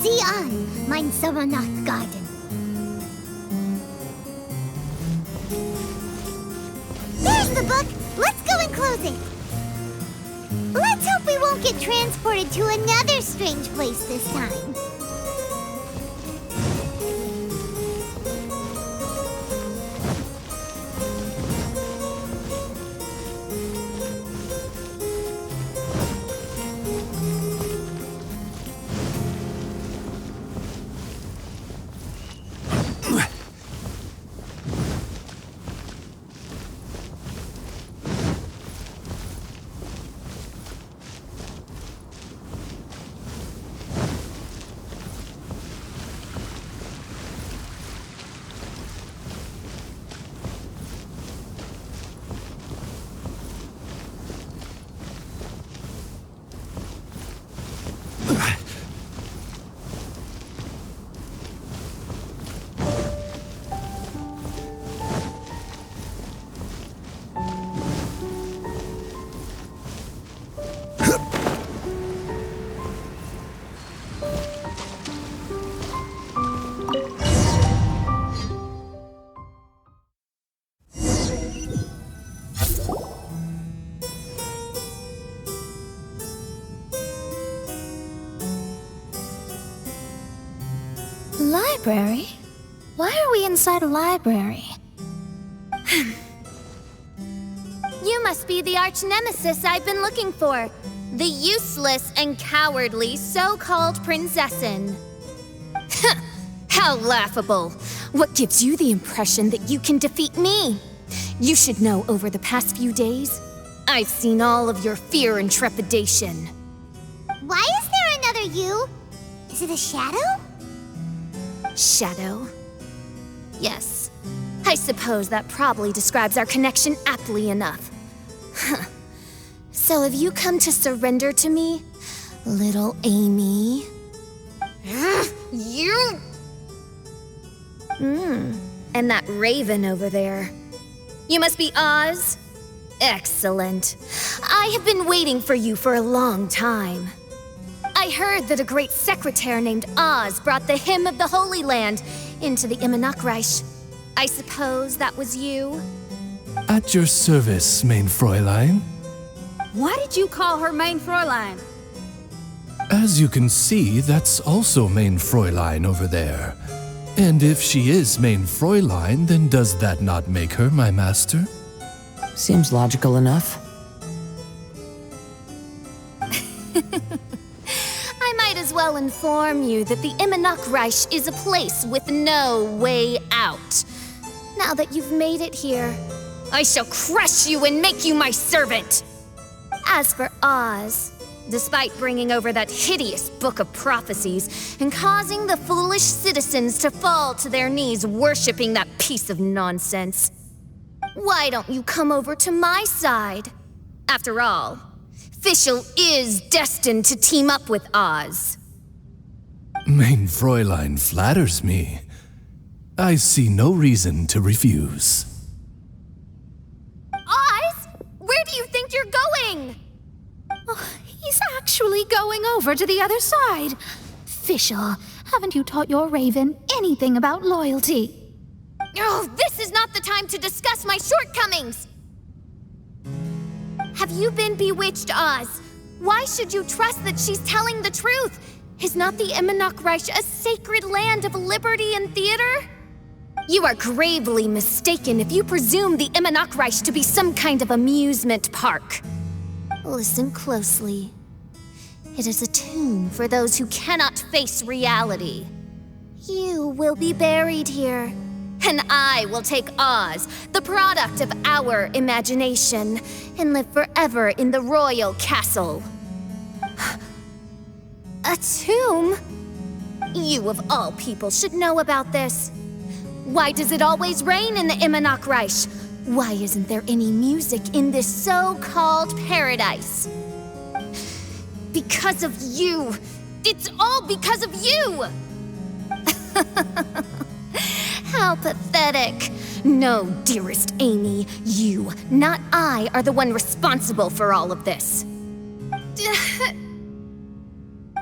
Sie an, mein Sommernachtgarten. There's the book. Let's go and close it. Let's hope we won't won't get transported to another strange place this time. Library? Why are we inside a library? You must be the arch-nemesis I've been looking for. The useless and cowardly so-called princessin. How laughable. What gives you the impression that you can defeat me? You should know over the past few days, I've seen all of your fear and trepidation. Why is there another you? Is it a shadow? Shadow? Yes. I suppose that probably describes our connection aptly enough. So have you come to surrender to me, little Amy? You! And that raven over there. You must be Oz? Excellent. I have been waiting for you for a long time. I heard that a great secretary named Oz brought the hymn of the Holy Land into the Immernachtreich. I suppose that was you? At your service, mein Fräulein. Why did you call her mein Fräulein? As you can see, that's also mein Fräulein over there. And if she is mein Fräulein, then does that not make her my master? Seems logical enough. I might as well inform you that the Immernachtreich is a place with no way out. Now that you've made it here, I shall crush you and make you my servant. As for Oz, despite bringing over that hideous book of prophecies and causing the foolish citizens to fall to their knees worshipping that piece of nonsense, why don't you come over to my side? After all, Fischl is destined to team up with Oz. Mein Fräulein flatters me. I see no reason to refuse. Oz? Where do you think you're going? Oh, he's actually going over to the other side. Fischl, haven't you taught your raven anything about loyalty? Oh, this is not the time to discuss my shortcomings! Have you been bewitched, Oz? Why should you trust that she's telling the truth? Is not the Immernachtreich a sacred land of liberty and theater? You are gravely mistaken if you presume the Immernachtreich to be some kind of amusement park. Listen closely. It is a tomb for those who cannot face reality. You will be buried here, and I will take Oz, the product of our imagination, and live forever in the royal castle. A tomb? You of all people should know about this. Why does it always rain in the Immernachtreich? Why isn't there any music in this so-called paradise? Because of you. It's all because of you! How pathetic. No, dearest Amy, you, not I, are the one responsible for all of this.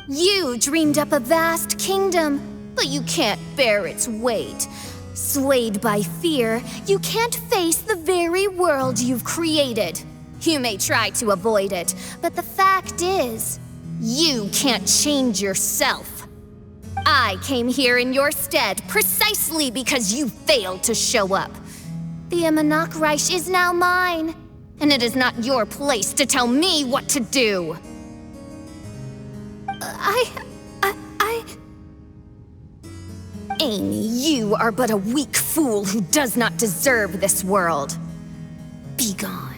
You dreamed up a vast kingdom, but you can't bear its weight. Swayed by fear, you can't face the very world you've created. You may try to avoid it, but the fact is, you can't change yourself. I came here in your stead precisely because you failed to show up. The Reich is now mine, and it is not your place to tell me what to do. Amy, you are but a weak fool who does not deserve this world. Be gone.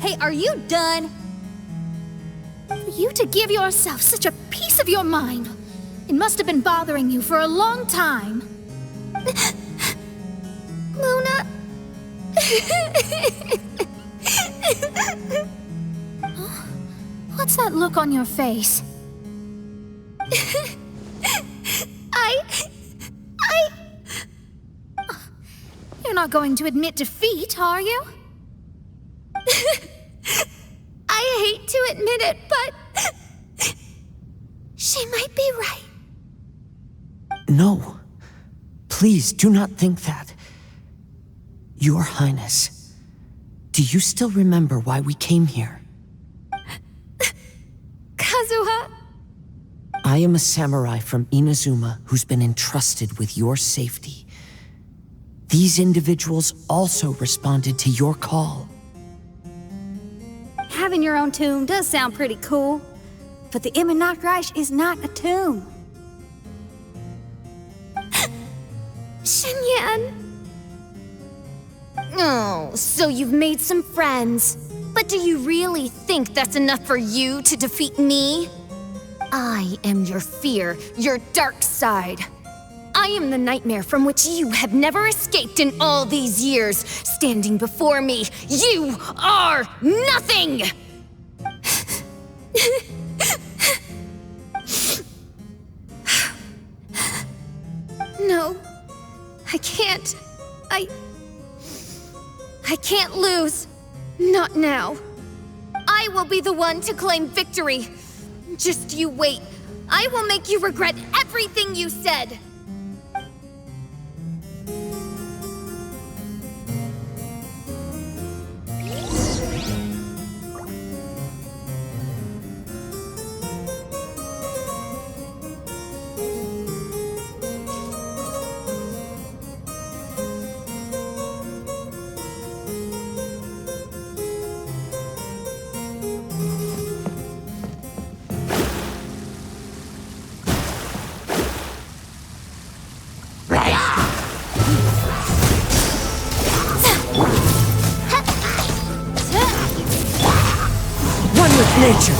Hey, are you done? For you to give yourself such a piece of your mind, it must have been bothering you for a long time. Luna? What's that look on your face? You're not going to admit defeat, are you? I hate to admit it, but she might be right. No. Please do not think that. Your Highness, do you still remember why we came here? Kazuha? I am a samurai from Inazuma who's been entrusted with your safety. These individuals also responded to your call. Having your own tomb does sound pretty cool, but the Reich is not a tomb. Shenyan! Oh, so you've made some friends. But do you really think that's enough for you to defeat me? I am your fear, your dark side. I am the nightmare from which you have never escaped in all these years. Standing before me, you are nothing! No, I can't. I can't lose. Not now. I will be the one to claim victory. Just you wait. I will make you regret everything you said. Nature.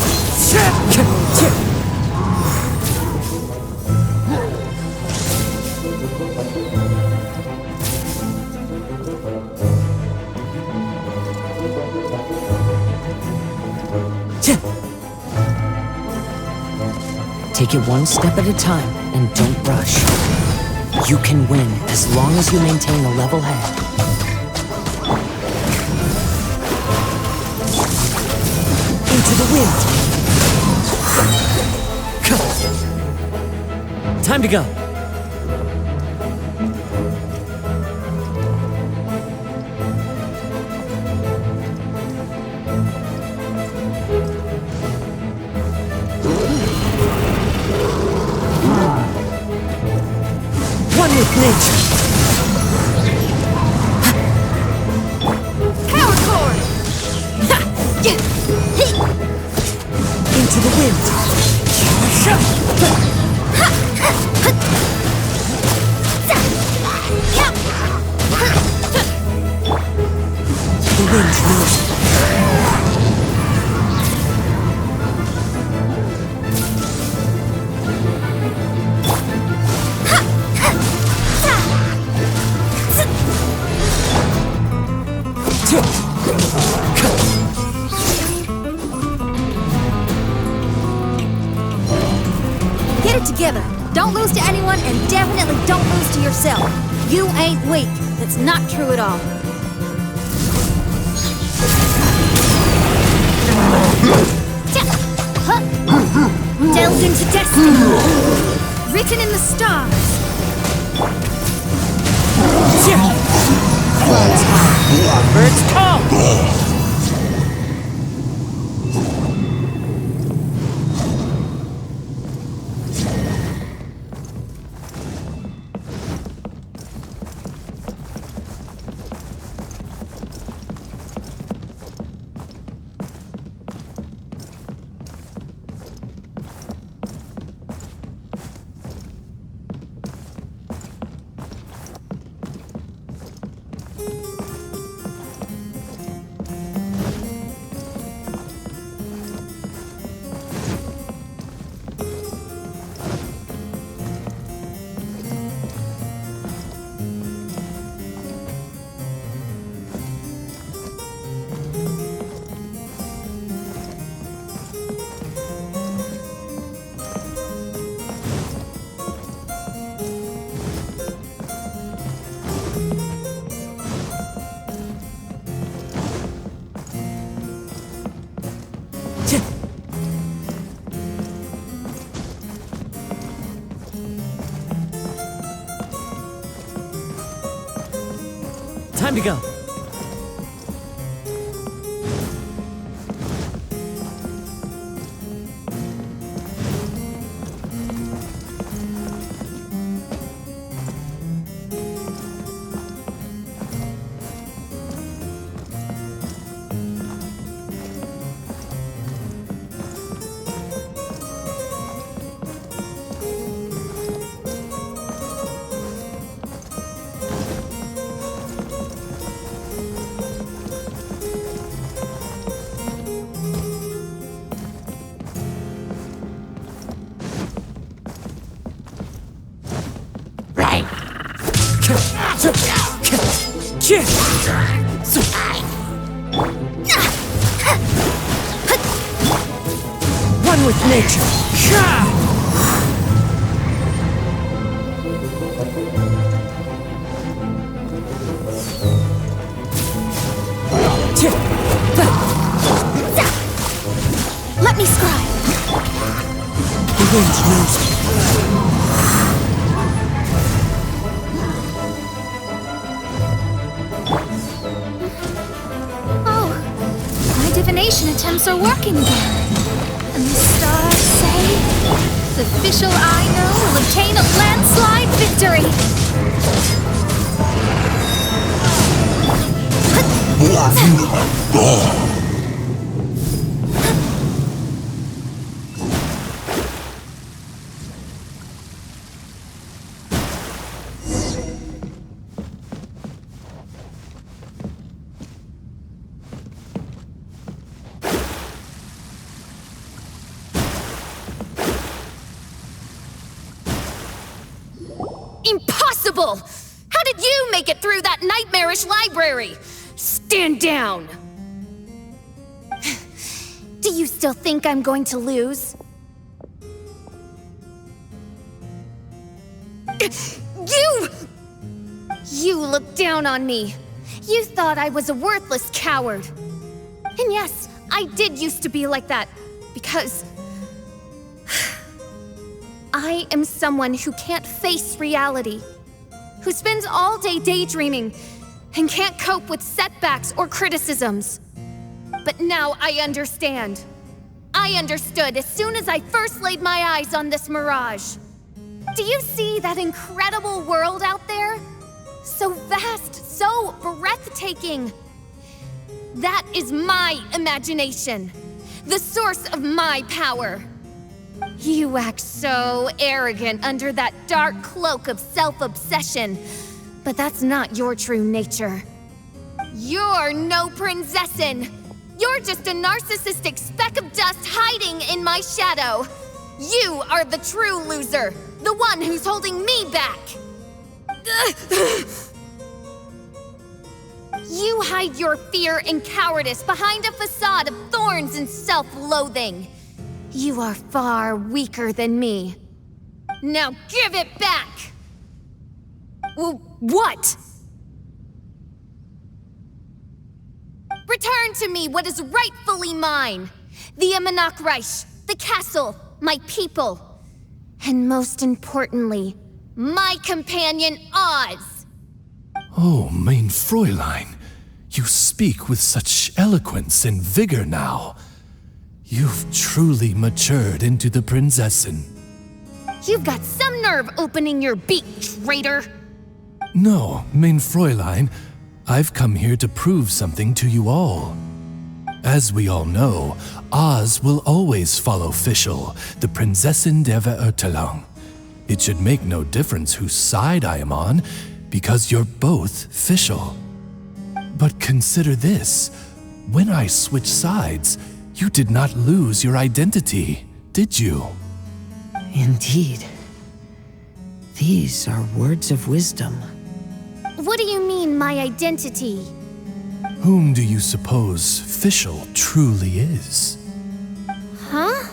Take it one step at a time and don't rush. You can win as long as you maintain a level head. Into the wind. Time to go. One with nature. Power cord! Into the wind. The wind moves. Get it together. Don't lose to anyone, and definitely don't lose to yourself. You ain't weak. That's not true at all. Delved into destiny. Written in the stars. Birds come! Time to go. One with nature. Let me scribe. The wind knows me. Divination attempts are working again. And the stars say the official I know will obtain a landslide victory. Impossible! How did you make it through that nightmarish library? Stand down! Do you still think I'm going to lose? You looked down on me. You thought I was a worthless coward. And yes, I did used to be like that, because I am someone who can't face reality, who spends all day daydreaming and can't cope with setbacks or criticisms. But now I understand. I understood as soon as I first laid my eyes on this mirage. Do you see that incredible world out there? So vast, so breathtaking. That is my imagination, the source of my power. You act so arrogant under that dark cloak of self-obsession, but that's not your true nature. You're no princessin. You're just a narcissistic speck of dust hiding in my shadow. You are the true loser, the one who's holding me back. You hide your fear and cowardice behind a facade of thorns and self-loathing. You are far weaker than me. Now give it back! What? Return to me what is rightfully mine. The Immernachtreich, the castle, my people. And most importantly, my companion Oz. Oh, mein Fräulein. You speak with such eloquence and vigor now. You've truly matured into the Prinzessin. You've got some nerve opening your beak, traitor! No, mein Fräulein, I've come here to prove something to you all. As we all know, Oz will always follow Fischl, the Prinzessin der Verurteilung. It should make no difference whose side I am on, because you're both Fischl. But consider this, when I switched sides, you did not lose your identity, did you? Indeed. These are words of wisdom. What do you mean, my identity? Whom do you suppose Fischl truly is? Huh?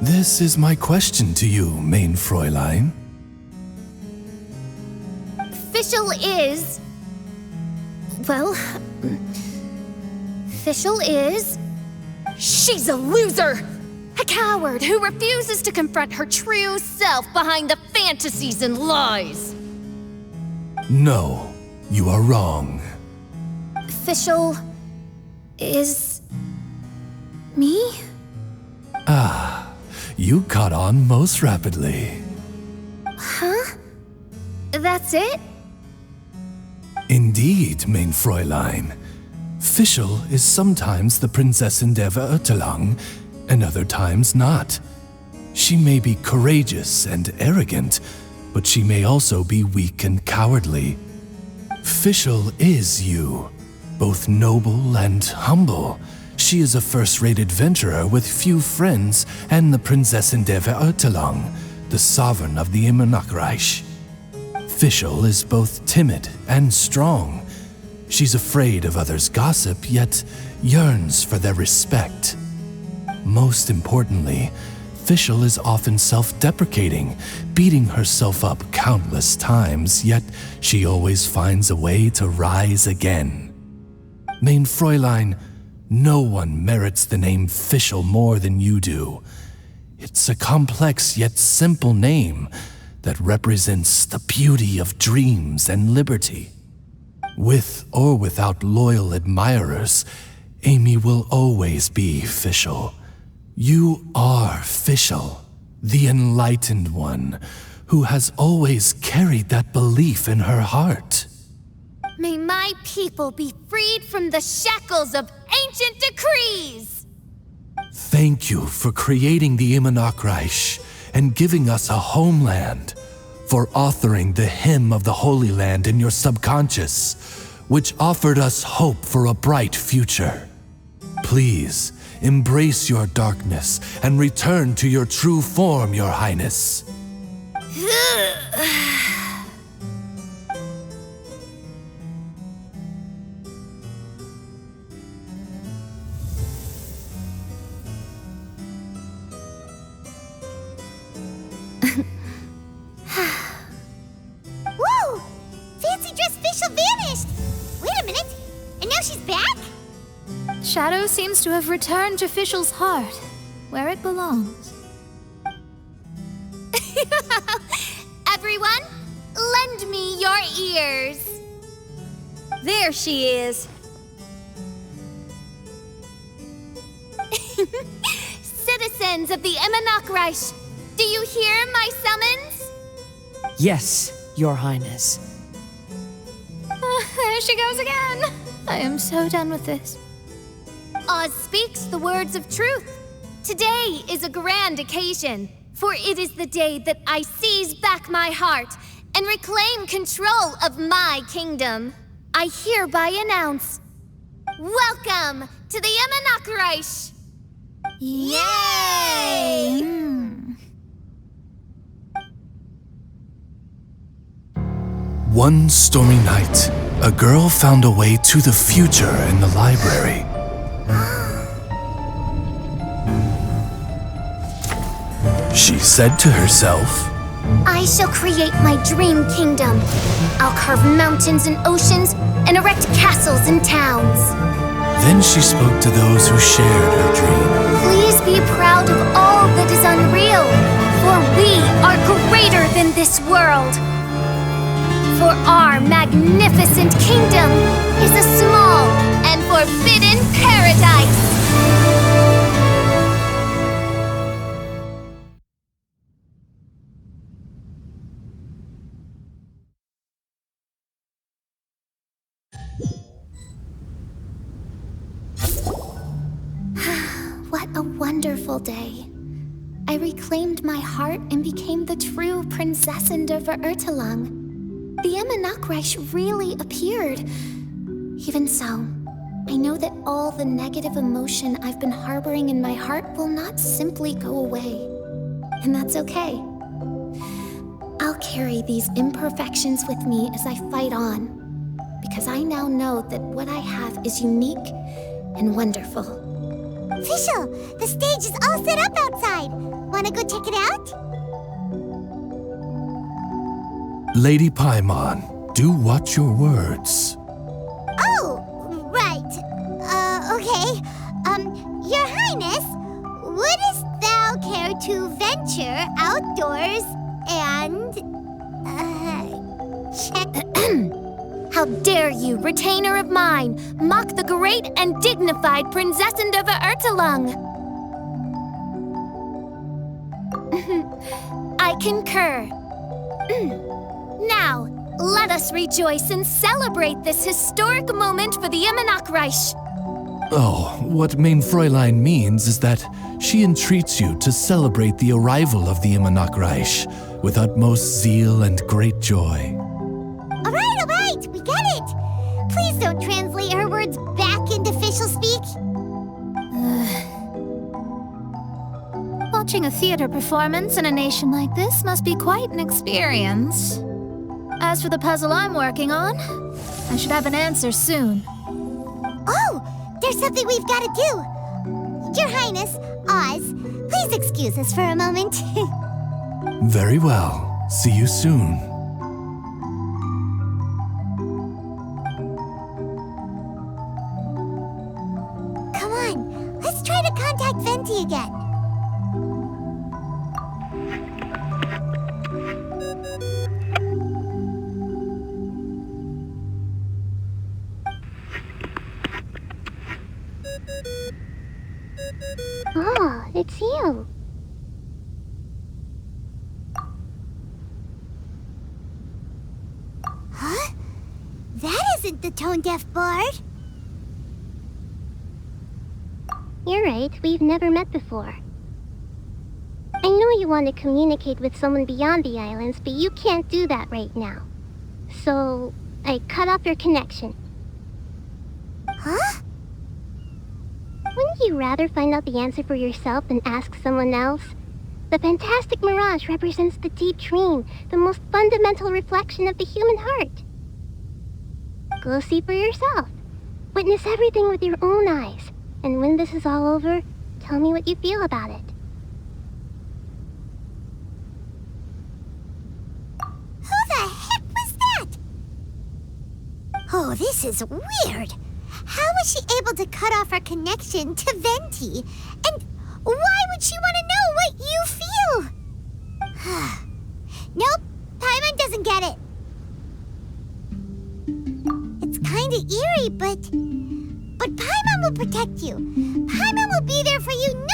This is my question to you, mein Fräulein. Fischl is... Well... Fischl is... She's a loser! A coward who refuses to confront her true self behind the fantasies and lies! No, you are wrong. Fischl is... me? Ah, you caught on most rapidly. Huh? That's it? Indeed, mein Fräulein. Fischl is sometimes the Prinzessin der Verurteilung, and other times not. She may be courageous and arrogant, but she may also be weak and cowardly. Fischl is you, both noble and humble. She is a first-rate adventurer with few friends and the Prinzessin der Verurteilung, the sovereign of the Immernachtreich. Fischl is both timid and strong. She's afraid of others' gossip, yet yearns for their respect. Most importantly, Fischl is often self-deprecating, beating herself up countless times, yet she always finds a way to rise again. Mein Fräulein, no one merits the name Fischl more than you do. It's a complex yet simple name that represents the beauty of dreams and liberty. With or without loyal admirers, Amy will always be Fischl. You are Fischl, the enlightened one, who has always carried that belief in her heart. May my people be freed from the shackles of ancient decrees! Thank you for creating the Immernachtreich and giving us a homeland, for authoring the hymn of the Holy Land in your subconscious, which offered us hope for a bright future. Please, embrace your darkness and return to your true form, Your Highness. Whoa! Fancy dress Fischl vanished! Wait a minute, and now she's back? Shadow seems to have returned to Fischl's heart, where it belongs. Everyone, lend me your ears. There she is. Citizens of the Immernachtreich, do you hear my summons? Yes, Your Highness. There she goes again. I am so done with this. Oz speaks the words of truth. Today is a grand occasion, for it is the day that I seize back my heart and reclaim control of my kingdom. I hereby announce, welcome to the Immernachtreich! Yay! One stormy night, a girl found a way to the future in the library. She said to herself, I shall create my dream kingdom. I'll carve mountains and oceans and erect castles and towns. Then she spoke to those who shared her dream. Please be proud of all that is unreal, for we are greater than this world. for our magnificent kingdom is a small and forbidden paradise. What a wonderful day. I reclaimed my heart and became the true Prinzessin der Verurteilung. The Immernachtreich really appeared. Even so, I know that all the negative emotion I've been harboring in my heart will not simply go away. And that's okay. I'll carry these imperfections with me as I fight on, because I now know that what I have is unique and wonderful. Fischl, the stage is all set up outside. Wanna go check it out? Lady Paimon, do watch your words. Oh, right. Okay. Your Highness, wouldst thou care to venture outdoors and, check... How dare you, retainer of mine, mock the great and dignified Prinzessin der Verurteilung? I concur. Now, let us rejoice and celebrate this historic moment for the Immernachtreich. Oh, what Mein Fräulein means is that she entreats you to celebrate the arrival of the Immernachtreich with utmost zeal and great joy. All right, we got it. Please don't translate her words back into official speak. Watching a theater performance in a nation like this must be quite an experience. As for the puzzle I'm working on, I should have an answer soon. Oh, there's something we've got to do. Your Highness, Oz, please excuse us for a moment. Very well. See you soon. Come on, let's try to contact Venti again. Oh, it's you. Huh? That isn't the tone-deaf bard. You're right, we've never met before. I know you want to communicate with someone beyond the islands, but you can't do that right now. So, I cut off your connection. Huh? Wouldn't you rather find out the answer for yourself than ask someone else? The fantastic mirage represents the deep dream, the most fundamental reflection of the human heart. Go see for yourself. Witness everything with your own eyes. And when this is all over, tell me what you feel about it. Who the heck was that? Oh, this is weird. How was she able to cut off her connection to Venti? And why would she want to know what you feel? Nope, Paimon doesn't get it. It's kinda eerie, but Paimon will protect you. Paimon will be there for you